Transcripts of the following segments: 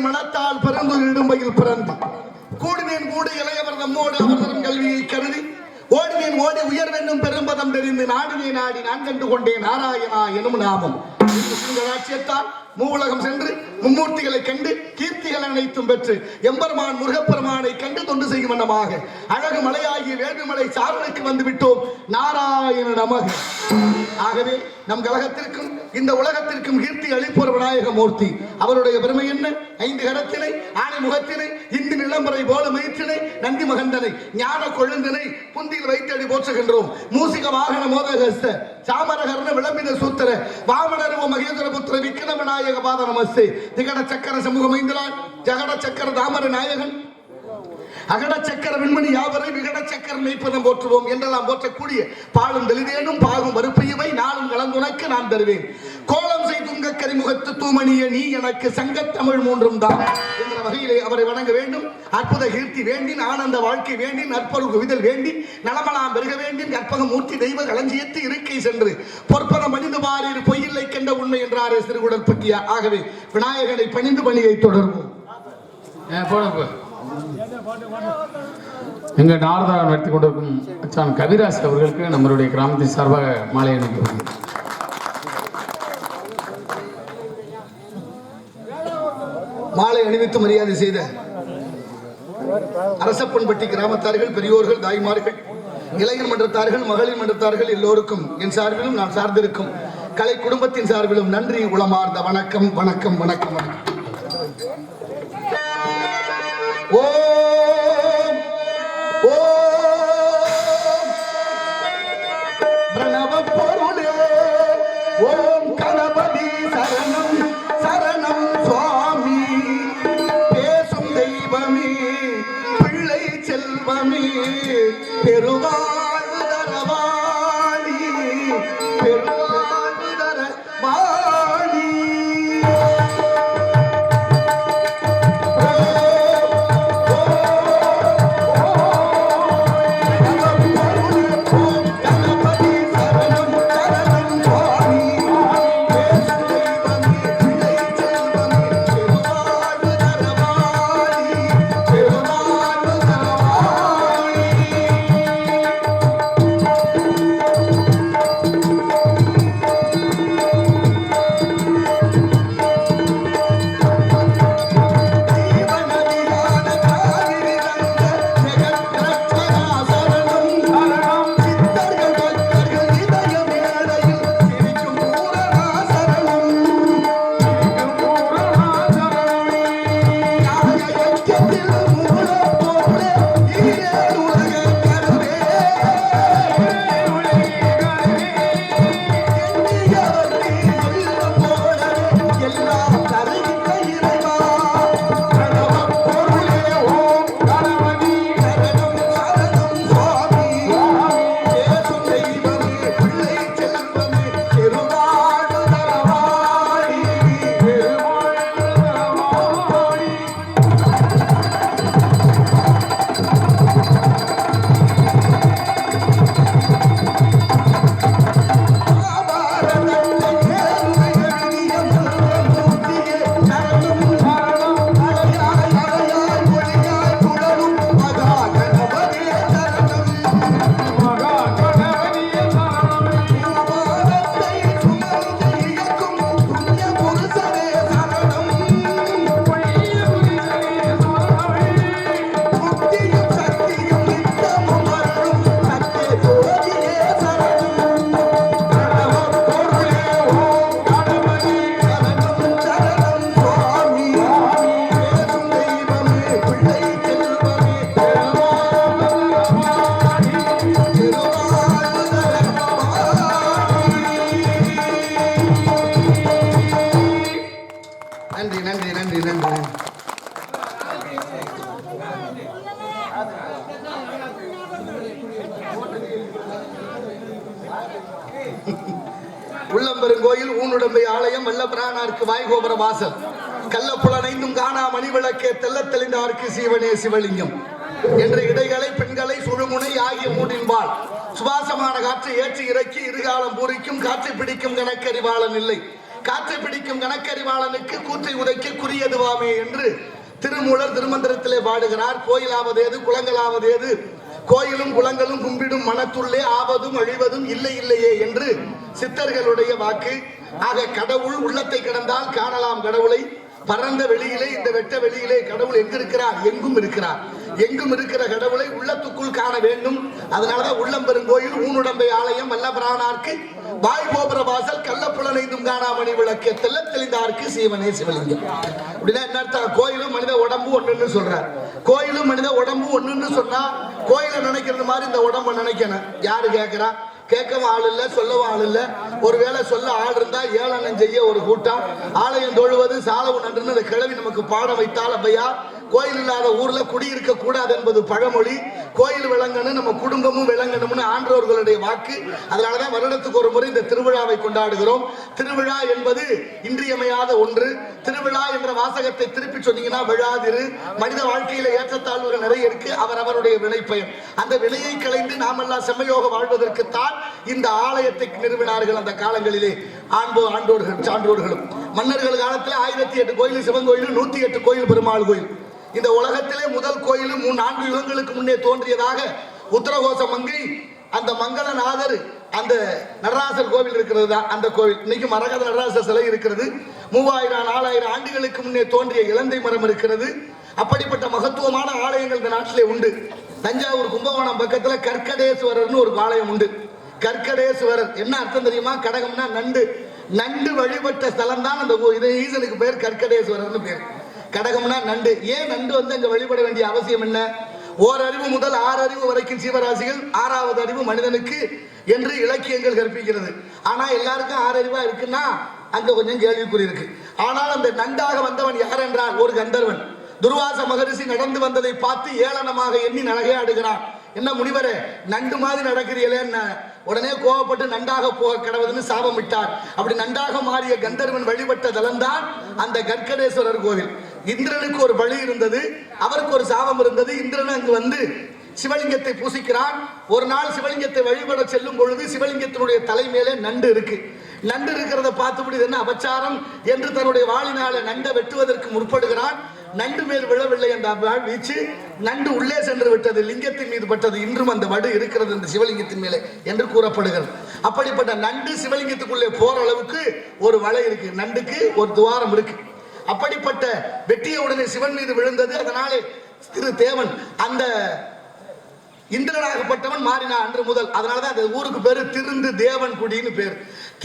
மனத்தால் பிறந்து இடும்பையில் பிறந்து கூடினேன் கூட இளையவர் நம்மோடு அவர்தம் கல்வியை கருதி ஓடினேன் ஓடி உயர்வென்னும் பெரும்பதம் தெரிந்து நாடினே நாடி நான் கண்டு கொண்டேன் நாராயணா எனும் நாமம். ராட்சியத்தால் மூவுலகம் சென்று மும்மூர்த்திகளை கண்டு கீர்த்திகள் அனைத்தும் பெற்று எம்பெருமான் முருகப்பெருமானை கண்டு தொண்டு செய்யும் வண்ணமாக அழகு மலையாகிய வேள்விமலை சாரலுக்கு வந்து விட்டோம். நாராயண நமக. ஆகவே நம் கழகத்திற்கும் இந்த உலகத்திற்கும் கீர்த்தி அளிப்போர் விநாயக மூர்த்தி. அவருடைய பெருமை என்ன? 5 கரத்தினை, ஆணை முகத்தினை, இந்து நிலம்பரை போல மயிற்றினை, நந்தி மகந்தனை, ஞான கொழுந்தினை புந்தியில் வைத்தடி போற்றுகின்றோம். மூசிக வாகன மோதகஸ்த சாமரகர்ண விளம்பின சூத்திர வாமனருவ மகேந்திர புத்திர விக்கிர விநாயக பாத நமஸ்தே. திகட சக்கர சமூக மைந்தலான் ஜகட சக்கர தாமர நாயகன் அகட சக்கர விண்மணி யாவரை விகட சக்கர மெய்ப்பதம் போற்றுவோம் என்றெல்லாம் போற்றக்கூடிய பாலும் தெளிதேனும் பாகும் மறுப்பையுமை நாளும் கலந்துனக்கு நான் தருவேன். கோலம் செய்துங்க கரிமுகத்து தூமணிய நீ எனக்கு சங்கத்தமிழ் மூன்றும் தான் என்ற வகையிலே அவரை வணங்க வேண்டும். அற்புத கீர்த்தி வேண்டின் ஆனந்த வாழ்க்கை வேண்டின் நற்பொருள் குவிதல் வேண்டி நலமலாம் பெருக வேண்டின் கற்பக மூர்த்தி தெய்வ களஞ்சியத்து இருக்கை சென்று பொற்பதம் பணிந்து மாறி பொய்யில்லை கண்ட உண்மை என்றாரே சிறுகுடல் பற்றியா. ஆகவே விநாயகனை பணிந்து பணியை தொடர்வோம். எங்க நாரதாவை நடத்தி கொண்டிருக்கும் அச்சான் கவிராஜ் அவர்களுக்கு நம்மளுடைய கிராமத்தின் சார்பாக மாலை அணிக்கிறோம். மாலை அணிவித்து மரியாதை செய்த அரசப்பன்பட்டி கிராமத்தார்கள், பெரியோர்கள், தாய்மார்கள், இளைஞர் மன்றத்தார்கள், மகளிர் மன்றத்தார்கள் எல்லோருக்கும் என் சார்பிலும் நான் சார்ந்திருக்கும் கலை குடும்பத்தின் சார்பிலும் நன்றி உளமார்ந்த வணக்கம் வணக்கம் வணக்கம் வணக்கம். ஓம் ஓம் பிரணவ பொருளே ஓம் கணபதி சரணம் சரணம் சுவாமி பேசும் தெய்வமே பிள்ளை செல்வமே பெருவாழ்வு தரவாணி பெருவாழ்வு தரவாணி. உள்ளம்பெருங்கோயில் ஊனுடம்பை ஆலயம் வல்லபிரானார்க்கு வாய்கோபுர வாசல் கள்ளப்புலனைந்தும் காணா மணி விளக்கே தெள்ளத் தெளிந்தார்க்கு சீவனே சிவலிங்கம் என்ற இடைகளை பெண்களை சுழுமுனை ஆகிய மூன்றின்பால் சுவாசமான காற்றை ஏற்றி இறக்கி இருகாலம் பூரிக்கும் காற்றை பிடிக்கும் கணக்கறிவாளன் இல்லை காற்றை பிடிக்கும் கணக்கறிவாளனுக்கு கூற்றை உதைக்க குறியதுவாமே என்று திருமூலர் திருமந்திரத்திலே பாடுகிறார். கோயிலாவது ஏது குளங்களாவது ஏது கோயிலும் குளங்களும் கும்பிடும் மனத்துள்ளே ஆவதும் அழிவதும் இல்லை இல்லையே என்று சித்தர்களுடைய வாக்கு. ஆக கடவுள் உள்ளத்தை கடந்தால் காணலாம் கடவுளை. பரந்த வெளியிலே இந்த வெட்ட வெளியிலே கடவுள் எங்கு இருக்கிறார்? எங்கும் இருக்கிறார். எங்கும் இருக்கிற கடவுளை உள்ளத்துக்குள் காண வேண்டும். அதனாலதான் உள்ளம்பெருங்கோயில் ஊனுடம்பை ஆலயம் வல்லபிரானார்க்கு வாய்கோபுர வாசல் கள்ளப்புலனைந்தும் காணாமணி விளக்கே தெள்ளத் தெளிந்தார்க்கு சீவனே சிவலிங்கம். அப்படின்னா என்ன அர்த்தம்? கோயிலும் மனித உடம்பு ஒண்ணுன்னு சொல்றார். கோயிலும் மனித உடம்பு ஒண்ணுன்னு சொன்னா கோயிலை நினைக்கிறது மாதிரி இந்த உடம்ப நினைக்கணும். யாரு கேட்கிறா? கேட்கவும் ஆள் இல்ல, சொல்லவும் ஆள் இல்ல. ஒருவேளை சொல்ல ஆள் இருந்தா ஏளனம் செய்ய ஒரு கூட்டம். ஆலயம் தொழுவது சாலவு நன்றுன்னு அந்த கிழவி நமக்கு பாடம் வைத்தால் அப்பையா கோயில் இல்லாத ஊர்ல குடியிருக்க கூடாது என்பது பழமொழி. கோயில் விளங்கணும், நம்ம குடும்பமும் விளங்கணும்னு ஆன்றோர்களுடைய வாக்கு. அதனாலதான் வருடத்துக்கு ஒரு முறை இந்த திருவிழாவை கொண்டாடுகிறோம். திருவிழா என்பது இன்றியமையாத ஒன்று. திருவிழா என்ற வாசகத்தை திருப்பி சொன்னீங்கன்னா விழாதிரு. மனித வாழ்க்கையில ஏற்றத்தாழ்வுகள் நிறைய இருக்கு. அவருடைய வினைப்பயன். அந்த வினையை களைந்து நாமெல்லாம் செம்மையோக வாழ்வதற்குத்தான் இந்த ஆலயத்தை நிறுவினார்கள். அந்த காலங்களிலே ஆண்டோர்கள் சான்றோர்களும் மன்னர்கள் காலத்தில் 1008 கோயில் சிவன் கோயில், 108 கோயில் பெருமாள் கோயில். இந்த உலகத்திலே முதல் கோயில் 4 யுகங்களுக்கு முன்னே தோன்றியதாக உத்தரகோச மங்கை அந்த மங்களநாதர் அந்த நடராசர் கோவில் இருக்கிறது தான் அந்த கோவில். இன்னைக்கு மரகத நடராசர் சிலை இருக்கிறது. 3000 4000 ஆண்டுகளுக்கு முன்னே தோன்றிய இலந்தை மரம் இருக்கிறது. அப்படிப்பட்ட மகத்துவமான ஆலயங்கள் இந்த நாட்டிலே உண்டு. தஞ்சாவூர் கும்பகோணம் பக்கத்துல கற்கடேஸ்வரர்னு ஒரு ஆலயம் உண்டு. கற்கடேஸ்வரர் என்ன அர்த்தம் தெரியுமா? கடகம்னா நண்டு. நண்டு வழிபட்ட ஸ்தலம் தான் அந்த ஈசனுக்கு பேர் கற்கடேஸ்வரர்னு பேர். கடகம்னா நண்டு. ஏன் நண்டு அங்க வழிபட வேண்டிய அவசியம் என்ன? ஓரறிவு முதல் 6 அறிவு வரைக்கும் ஜீவராசிகள், 6வது அறிவு மனிதனுக்கு என்று இலக்கியங்கள் கற்பிக்கிறது. ஆனா எல்லாருக்கும் 6 அறிவா இருக்குன்னா அங்க கொஞ்சம் கேள்விக்குறி இருக்கு. ஆனால் அந்த நண்டாக வந்தவன் யார் என்றால் ஒரு கந்தர்வன். துர்வாச மகரிஷி நடந்து வந்ததை பார்த்து ஏளனமாக எண்ணி நகையாடுகிறான். என்ன முனிவரே, நண்டு மாதிரி நடக்கிறீங்களே? உடனே கோவப்பட்டு நண்டாக போக கடவுதுன்னு சாபம் விட்டார். அப்படி நண்டாக மாறிய கந்தர்வன் வழிபட்ட தலம்தான் அந்த கற்கடேஸ்வரர் கோவில். இந்திரனுக்கு ஒரு பலி இருந்தது, அவருக்கு ஒரு சாபம் இருந்தது. இந்திரன் அங்கு வந்து சிவலிங்கத்தை பூசிக்கிறான். ஒரு நாள் சிவலிங்கத்தை வழிபட செல்லும் பொழுது சிவலிங்கத்தினுடைய தலை மேலே நண்டு இருக்கு. நண்டு இருக்கிறத பார்த்துவிடு என்ன அபச்சாரம் என்று தன்னுடைய வாளினால நண்டை வெட்டுவதற்கு முற்படுகிறான். நண்டு மேல் விழவில்லை என்ற வீச்சு நண்டு உள்ளே சென்று விட்டது, லிங்கத்தின் மீது பட்டது. இன்றும் அந்த வடு இருக்கிறது இந்த சிவலிங்கத்தின் மேலே என்று கூறப்படுகிறது. அப்படிப்பட்ட நண்டு சிவலிங்கத்துக்குள்ளே போற அளவுக்கு ஒரு வலை இருக்கு, நண்டுக்கு ஒரு துவாரம் இருக்கு. அப்படிப்பட்ட வெட்டிய உடனே சிவன் மீது விழுந்தது. அதனாலே திரு தேவன் அந்த இந்திரனாகப்பட்டவன் மாறினான் அன்று முதல். அதனாலதான் அந்த ஊருக்கு பேரு திருந்து தேவன் குடின்னு பேர்.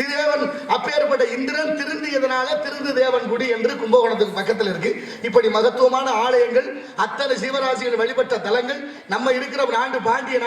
தேவன் அப்பேற்பட்ட இந்திரன் திருந்தியதனால திருந்து தேவன் குடி என்று கும்பகோணத்துக்கு பக்கத்தில் இருக்கு. இப்படி மகத்துவமான ஆலயங்கள், அத்தனை சிவராசிகள் வழிபட்ட தலங்கள் நம்ம இருக்கிற நாடு பாண்டிய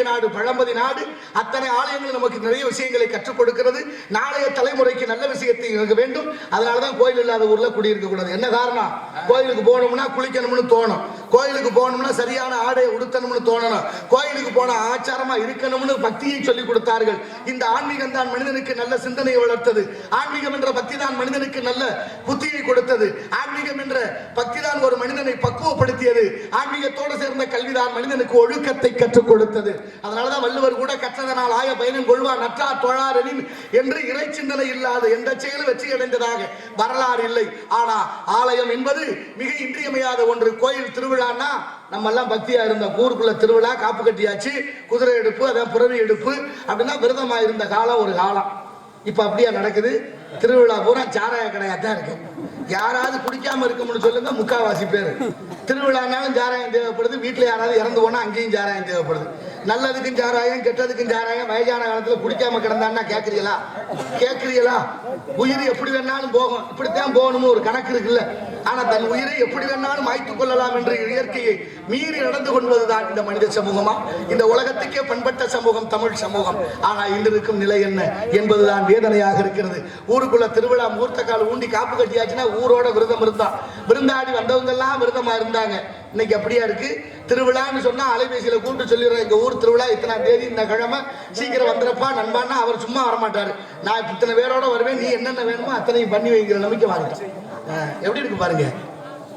நாடு பழம்பதி நாடு. அத்தனை ஆலயங்கள் நமக்கு நிறைய விஷயங்களை கற்றுக் கொடுக்கிறது. நாளைய தலைமுறைக்கு நல்ல விஷயத்தை இருக்க வேண்டும். அதனாலதான் கோயில் இல்லாத ஊர்ல குடியிருக்க கூடாது. என்ன காரணம்? கோயிலுக்கு போனோம்னா குளிக்கணும்னு தோணும், கோயிலுக்கு போனோம்னா சரியான ஆடையை உடுத்தணும்னு தோணணும், கோயிலுக்கு போன ஆச்சாரமா இருக்கணும்னு பக்தியை சொல்லிக் கொடுத்தார்கள். இந்த ஆன்மீகம் தான் மனிதனுக்கு நல்ல சிந்தனையை வளர்த்தது. ஆன்மீகம் என்ற பக்தி தான் மனிதனுக்கு நல்ல புத்தியை கொடுத்தது. ஆன்மீகம் என்ற பக்தி தான் ஒரு மனிதனை பக்குவப்படுத்தியது. ஆன்மீகத்தோடு சேர்ந்த கல்விதான் மனிதனுக்கு ஒழுக்கத்தை கற்றுக் கொடுத்தது. அதனாலதான் வள்ளுவர் கூட கற்றதனால் ஆய பயனும் கொள்வார் நற்றார் தொழாரெனின் என்று இறை சிந்தனை இல்லாத எந்த செயலும் வெற்றி அடைந்ததாக வரலாறு இல்லை. ஆனா ஆலயம் என்பது மிக இன்றியமையாத ஒன்று. கோயில் திருவிழான்னா நம்ம எல்லாம் பக்தியா இருந்த ஊருக்குள்ள திருவிழா, காப்பு கட்டியாச்சு, குதிரை எடுப்பு, அதான் புறவி எடுப்பு அப்படின்னா விரதமா இருந்த காலம் ஒரு காலம். இப்ப அப்படியா நடக்குது? திருவிழா பூரா சாராய கடையாத்தான் இருக்கு. யாராவது குடிக்காம இருக்கணும்னு சொல்லுங்க, முக்காவாசி பேர். திருவிழானாலும் சாராயம் தேவைப்படுது, வீட்டுல யாராவது இறந்து போனா அங்கேயும் சாராயம் தேவைப்படுது. நல்லதுக்கும் சாராயம், கெட்டதுக்கும் சாராயம். வயசான காலத்துல குடிக்காம கிடந்தான்னா கேட்கிறீங்களா? உயிர் எப்படி வேணாலும் போகும், இப்படித்தான் போகணும்னு ஒரு கணக்கு இருக்குல்ல. ஆனா தன் உயிரை எப்படி வேணாலும் மாய்த்துக் கொள்ளலாம் என்று இயற்கையை மீறி நடந்து கொள்வதுதான் இந்த மனித சமூகமா? இந்த உலகத்துக்கே பண்பட்ட சமூகம் தமிழ் சமூகம். ஆனா இன்று இருக்கும் நிலை என்ன என்பதுதான் வேதனையாக இருக்கிறது. ஊருக்குள்ள திருவிழா முகூர்த்த கால் ஊண்டி காப்பு கட்டியாச்சுன்னா ஊரோட விரதம் இருந்தா, விருந்தாடி வந்தவங்க எல்லாம் விரதமா இருந்தாங்க. இன்னைக்கு அப்படியா இருக்கு? திருவிழான்னு சொன்னா அலைபேசியில கூப்பிட்டு சொல்லிடுறேன், எங்க ஊர் திருவிழா இத்தனாம் தேதி இந்த கிழமை, சீக்கிரம் வந்துருப்பா நண்பான்னா அவர் சும்மா வரமாட்டாரு. நான் இத்தனை பேரோட வருவேன், நீ என்னென்ன வேணுமோ அத்தனையும் பண்ணி வைக்கிற நம்பிக்கை வாங்கிட்டேன். எப்படி இருக்கு பாருங்க.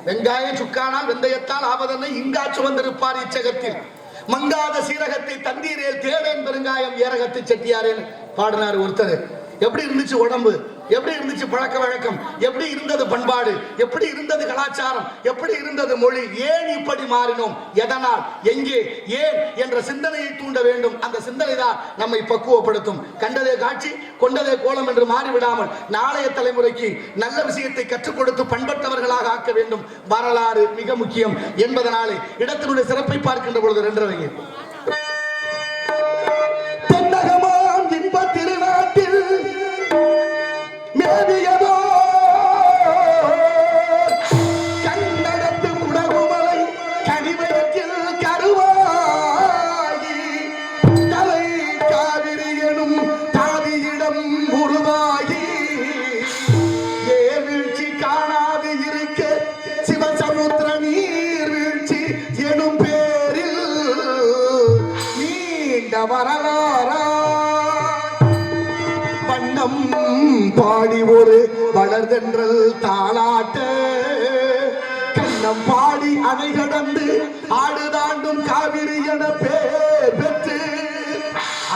வெங்காயம் சுக்கானால் வெந்தயத்தால் ஆபதனை இங்காச்சு வந்திருப்பார் இச்சகத்தில், மங்காத சீரகத்தை தந்தீரேல் தேடேன் பெருங்காயம் ஏரகத்தை செட்டியாரேன்னு பாடினார் ஒருத்தர். எப்படி இருந்துச்சு உடம்பு, எப்படி இருந்துச்சு பழக்க வழக்கம், எப்படி இருந்தது பண்பாடு, எப்படி இருந்தது கலாச்சாரம், எப்படி இருந்தது மொழி, ஏன் இப்படி மாறினோம், எதனால், எங்கே, ஏன் என்ற சிந்தனையை தூண்ட வேண்டும். அந்த சிந்தனை தான் நம்மை பக்குவப்படுத்தும். கண்டதே காட்சி கொண்டதே கோலம் என்று மாறிவிடாமல் நாளைய தலைமுறைக்கு நல்ல விஷயத்தை கற்றுக் கொடுத்து பண்பட்டவர்களாக ஆக்க வேண்டும். வரலாறு மிக முக்கியம் என்பதனாலே இடத்தினுடைய சிறப்பை பார்க்கின்ற பொழுது ரெண்டரைங்க தென்னகமாம் இன்ப திருநாட்டில் மேவியதோ கண்ணடத்து குடகுமலை கனிவயத்தில் கருவாகி தலை காவிரி எனும் தாதியிடம் உருவாகி ஏர்வீழ்ச்சி காணாது இருக்க சிவசமுத்திர நீர்வீழ்ச்சி எனும் பேரில் நீண்ட வரலாறா வண்ணம் பாடி ஒரு வளர்தென்றல் தாளாட்ட கண்ணம் பாடி அணை கடந்து ஆடு தாண்டும் காவிரி என பேர் பெற்று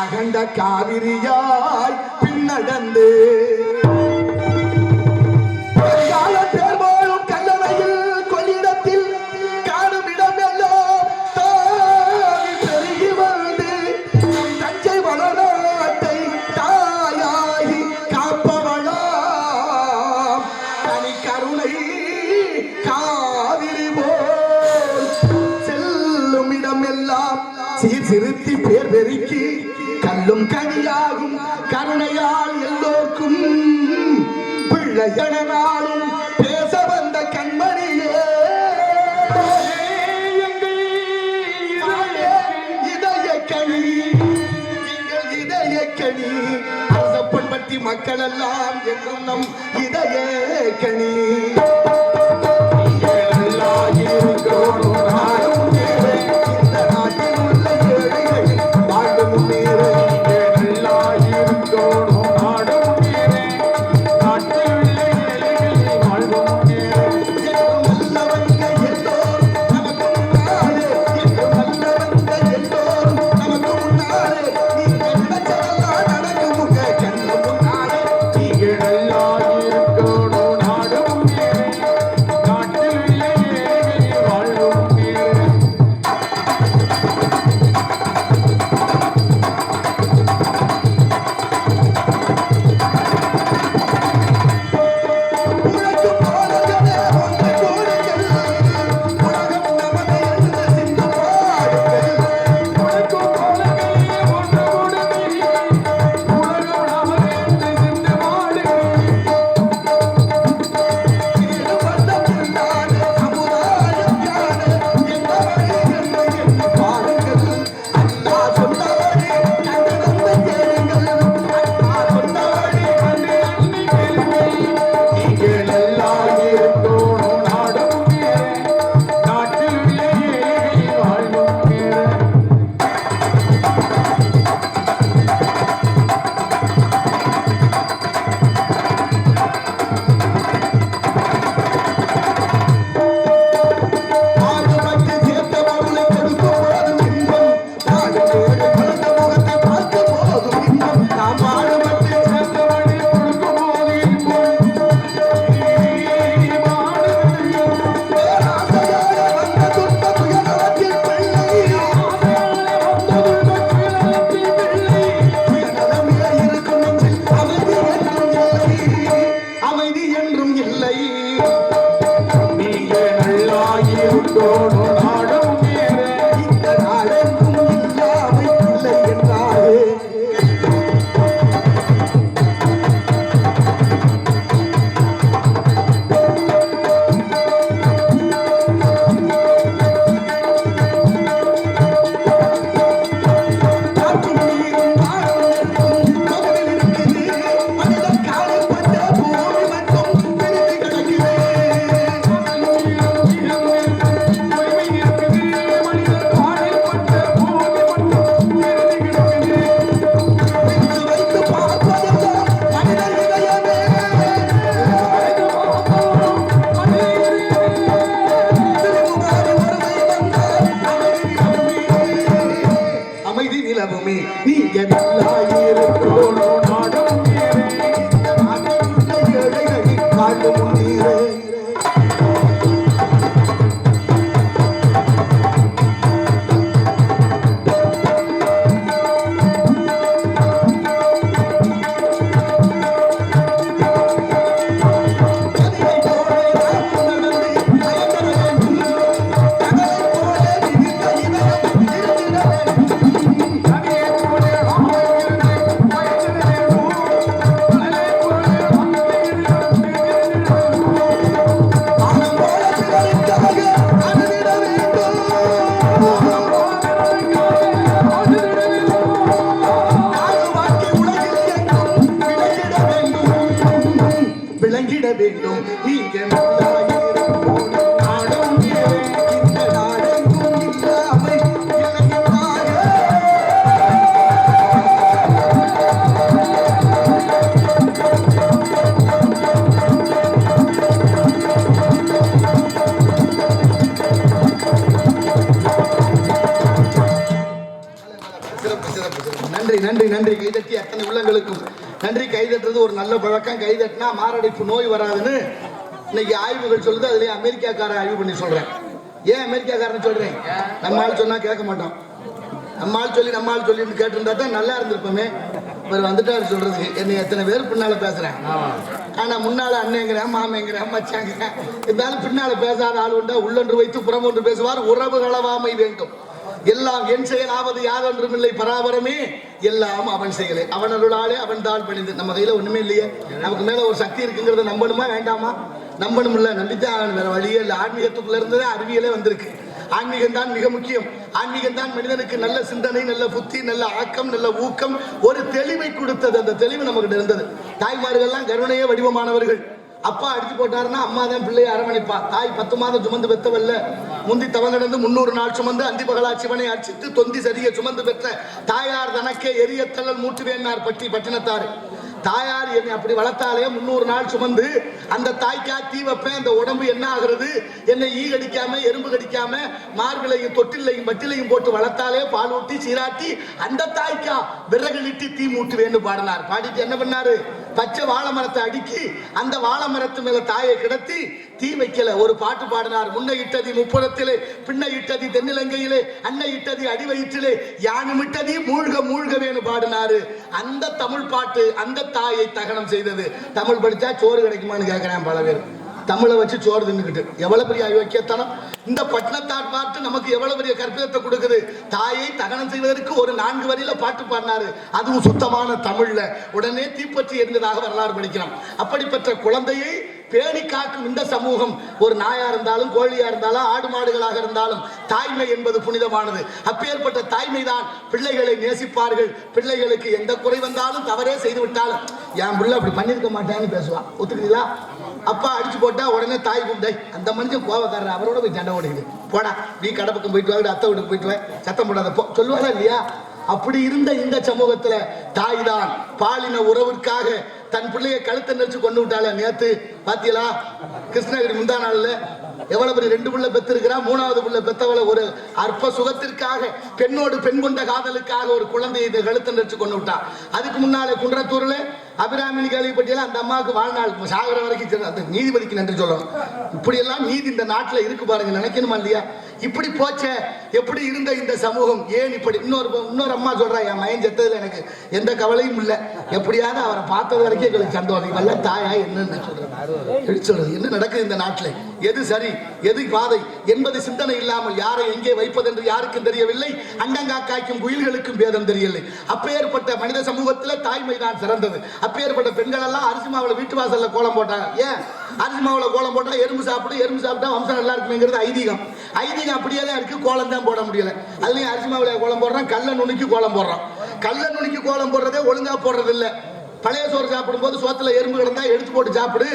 அகண்ட காவிரியாய் பின்னடந்து பேர் வாழும் கல்லணையில் கொள்ளிடத்தில் காணும் இடமெல்லாம் தாவி பெருகி வந்து தஞ்சை வளநாட்டை தாயாகி காப்பவளாம் தனி கருணை காவிரி போல் செல்லும் இடமெல்லாம் சீர்திருத்தி பேர் பெருக்கி கல்லும் கனியாகும் கருணையால் எல்லோருக்கும் பிள்ளையனாலும் பேச வந்த கண்மணியே இதய கனி, எங்கள் இதய கனி, அரசப்பண்பட்டி மக்கள் எல்லாம் என்றும் நம் இதய கனி. இந்த நாட்டில் உள்ள ஏழைகள் வாழும் முன்னேற நீங்க நல்லா இருக்கணும் நாடும் இந்த நாட்டில் ஏழைகளின் காடும் நீரே விளங்கிட வேண்டும் நீங்க நல்லா இருக்கணும் நாடும் நீரே இந்த நாடெங்கும் இல்லாமை இளைஞனாக சிறப்பு சிறப்பு சிறப்பு நன்றி நன்றி நன்றி கைதட்டி அத்தனை உள்ளங்களுக்கும் நன்றி. கைதட்டுறது ஒரு நல்ல பழக்கம். கைதட்டினா மாரடைப்பு நோய் வராதுன்னு இன்னைக்கு ஆய்வுகள் சொல்லுது. அதுலயே அமெரிக்காக்காரன் ஆய்வு பண்ணி சொல்றேன். ஏன் அமெரிக்காக்காரன் சொல்றேன்? நம்ம ஆள் சொன்னா கேட்க மாட்டோம். நம்ம ஆள் சொல்லி கேட்டிருந்தா தான் நல்லா இருந்திருப்போமே. இவர் வந்துட்டாரு சொல்றதுக்கு. என்னை எத்தனை பேர் பின்னால பேசுறேன். ஆனா முன்னால அண்ணங்கிறேன் மாமங்கிறேன் மச்சாங்கிறேன். இருந்தாலும் பின்னால பேசாத ஆள் உண்டா? உள்ளொன்று வைத்து புறம் ஒன்று பேசுவார். உறவு களவாமை வேண்டும். எல்லாம் என் செயலாவது யாதொன்றும் இல்லை பராபரமே எல்லாம் அவன் செயலே அவன் அருளாலே அவன் தாழ் பணிந்து. நம்ம கையில ஒண்ணுமே இல்லையே. நமக்கு மேல ஒரு சக்தி இருக்குங்கிறத நம்பணுமா வேண்டாமா? நம்பணும். இல்ல நம்பித்தான் வேற வழியே இல்லை. ஆன்மீகத்துக்குள்ள இருந்ததே அறிவியலே வந்திருக்கு. ஆன்மீகம் தான் மிக முக்கியம். ஆன்மீகம் தான் மனிதனுக்கு நல்ல சிந்தனை, நல்ல புத்தி, நல்ல ஆக்கம், நல்ல ஊக்கம், ஒரு தெளிவை கொடுத்தது. அந்த தெளிவு நமக்கு இருந்தது. தாய்மார்கள்லாம் கருணையே வடிவமானவர்கள். அப்பா அடிச்சு போட்டாருன்னா அம்மா தான் பிள்ளையை அரவணைப்பா. தாய் 10 மாதம் சுமந்து பெற்றவல்ல. முந்தி தவங்கிடந்து 300 நாள் சுமந்து அந்தி பகலா சிவனை அர்ச்சித்து தொந்தி சரிய சுமந்து பெற்ற தாயார் தனக்கே எரியத்தள்ளல் மூட்டுவேன்னார் பட்டினத்தாரு. தாயார் என்னை அப்படி வளர்த்தாலே 300 நாள் சுமந்து அந்த தாய்க்கா தீ வைப்பேன். அந்த உடம்பு என்ன ஆகிறது? என்னை ஈ கடிக்காம எறும்பு கடிக்காம மார்பிலையும் தொட்டிலையும் வட்டிலையும் போட்டு வளர்த்தாலே பால் ஊட்டி சீராட்டி அந்த தாய்க்கா விறகு நீட்டி தீ மூட்டுவேன்னு பாடினார். பாடிட்டு என்ன பண்ணாரு? பச்சை வாழை மரத்தை அடுக்கி அந்த வாழை மரத்து மேல தாயை கிடத்தி தீ வைக்கல. ஒரு பாட்டு பாடினார். முன்ன இட்டதி முப்புறத்திலே பின்ன இட்டதி தென்னிலங்கையிலே அன்னை இட்டதி அடிவயிற்றிலே யானுமிட்டதி மூழ்க மூழ்கவேன்னு பாடினாரு. அந்த தமிழ் பாட்டு அந்த தாயை தகனம் செய்தது. தமிழ் படிச்சா சோறு கிடைக்குமான்னு கேட்கிறேன் பல பேர். தமிழை வச்சு சோறு தின்னுக்கிட்டு எவ்வளவு பெரிய அயோக்கியத்தனம். இந்த பட்டினத்தார் பாட்டு நமக்கு எவ்வளவு பெரிய கற்பிதத்தை கொடுக்குது. தாயை தகனம் செய்வதற்கு ஒரு 4 வரியில பாட்டு பாடினாரு. அதுவும் சுத்தமான தமிழ்ல. உடனே தீப்பற்றி எரிந்ததாக வரலாறு படிக்கிறோம். அப்படிப்பட்ட குழந்தையை பேணி காக்கும் இந்த சமூகம், ஒரு நாயா இருந்தாலும் கோழியா இருந்தாலும் ஆடு மாடுகளாக இருந்தாலும் தாய்மை என்பது புனிதமானது. அப்பேற்பட்ட தாய்மை தான் பிள்ளைகளை நேசிப்பார்கள். பிள்ளைகளுக்கு எந்த குறை வந்தாலும் தவறே செய்து விட்டாலும் என் பிள்ளை அப்படி பண்ணிருக்க மாட்டேன்னு பேசுவான். ஒத்துக்கிறீங்களா? அப்பா அடிச்சு போட்டா உடனே தாய் கூப்பிட்டை அந்த மனுஷன் கோவக்காரர் அவரோட போய் சண்டை ஓடிக்குது. போடா நீ கடை பக்கம் போயிட்டு வா, அத்தை வீட்டுக்கு போயிட்டு வா, சத்தம் போடாத போ சொல்லுவாரா இல்லையா? அப்படி இருந்த இந்த சமூகத்துல தாய் தான் பாலின உறவுக்காக தன் பிள்ளையை கழுத்தை நெரிச்சு கொண்டு விட்டால. நேத்து பாத்தீங்களா? கிருஷ்ணகிரி முந்தா நாள்ல எவ்வளவு பெரிய 2 பிள்ளை பெத்து இருக்கிறா. 3வது பிள்ளை பெத்தவளை ஒரு அற்ப சுகத்திற்காக பெண்ணோடு பெண் கொண்ட காதலுக்காக ஒரு குழந்தையை கழுத்தை நெரிச்சு கொண்டு விட்டா. அதுக்கு முன்னாலே குன்றத்தூர்ல அபிராமினி கேள்விப்பட்டியல அந்த அம்மாவுக்கு வாழ்நாள் சாகர வரைக்கும் அந்த நீதிபதிக்கு நன்றி சொல்லணும். இப்படி எல்லாம் நீதி இந்த நாட்டுல இருக்கு பாருங்க. நினைக்கணுமா இல்லையா? இப்படி போச்ச எப்படி இருந்த இந்த சமூகம் ஏன் இப்படி? இன்னொரு அம்மா சொல்றா, என் மயன் செத்ததுல எனக்கு எந்த கவலையும் இல்லை, எப்படியாவது அவரை பார்த்தது வரைக்கும் எங்களுக்கு சந்தோஷம். இவெல்லாம் தாயா என்னன்னு சொல்றது? என்ன நடக்குது இந்த நாட்டில்? எது சரி எது பாதை என்பது சிந்தனை இல்லாமல் யாரை எங்கே வைப்பது என்று யாருக்கும் தெரியவில்லை. அண்டங்காக்காய்க்கும் குயில்களுக்கும் பேதம் தெரியவில்லை. அப்பேற்பட்ட மனித சமூகத்தில் தாய்மை தான் சிறந்தது. அப்பேற்பட்ட பெண்கள் எல்லாம் அரிசி மாவுல வீட்டு வாசல்ல கோலம் போட்டாங்க. ஏன் அரிசி மாவுல கோலம் போட்டா எறும்பு சாப்பிட்டா வம்சம் நல்லா இருக்குங்கிறது ஐதீகம். ஐதீகம் அப்படியே தான் இருக்கு. கோலம் தான் போட முடியல. அதுலயும் அரிசி மாவுல கோலம் போடுறோம், கல்ல நுணுக்கி கோலம் போடுறோம். கல்ல நுணுக்கி கோலம் போடுறதே ஒழுங்கா போடுறது இல்ல. பழைய சோறு சாப்பிடும் போது சோத்துல எறும்பு கிடந்தா எடுத்து போட்டு சாப்பிடு,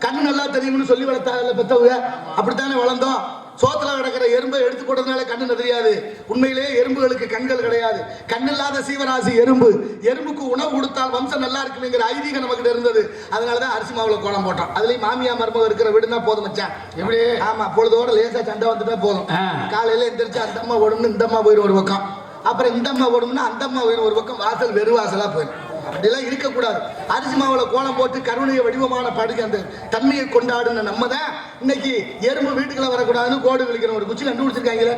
கண்ணு நல்லா தெரியும்னு சொல்லி வளர்த்தாங்கல்ல பெத்தவங்க. அப்படித்தானே வளர்ந்தோம். சோத்துல கிடக்கிற எறும்பை எடுத்து போட்டதுனால கண்ணு தெரியாது. உண்மையிலேயே எறும்புகளுக்கு கண்கள் கிடையாது. கண்ணில்லாத சீவராசி எறும்பு. எறும்புக்கு உணவு கொடுத்தால் வம்சம் நல்லா இருக்குங்கிற ஐதீகம் நமக்கு இருந்தது. அதனாலதான் அரிசி மாவுல கோலம் போட்டோம். அதுலயும் மாமியா மருமக இருக்கிற வீடுனா போதும் மச்சான். எப்படி? ஆமா, பொழுதோட லேசா சண்டை வந்துட்டா போதும். காலையில எந்திரிச்சு அந்த அம்மா ஓடுன்னு இந்த அம்மா போயிடும் ஒரு பக்கம். அப்புறம் இந்த அம்மா ஓடும்னா அந்த அம்மா ஒரு பக்கம் வாசல் வெறு வாசலா போயிடும். அப்படிலாம் இருக்கக்கூடாது. அரிசி மாவுல கோலம் போட்டு கருணைய வடிவமான படுக்க அந்த தன்மையை கொண்டாடுன நம்ம தான் இன்னைக்கு எறும்பு வீட்டுக்குள்ள வரக்கூடாதுன்னு கோடு விழிக்கிற ஒரு குச்சி கண்டுபிடிச்சிருக்காங்களே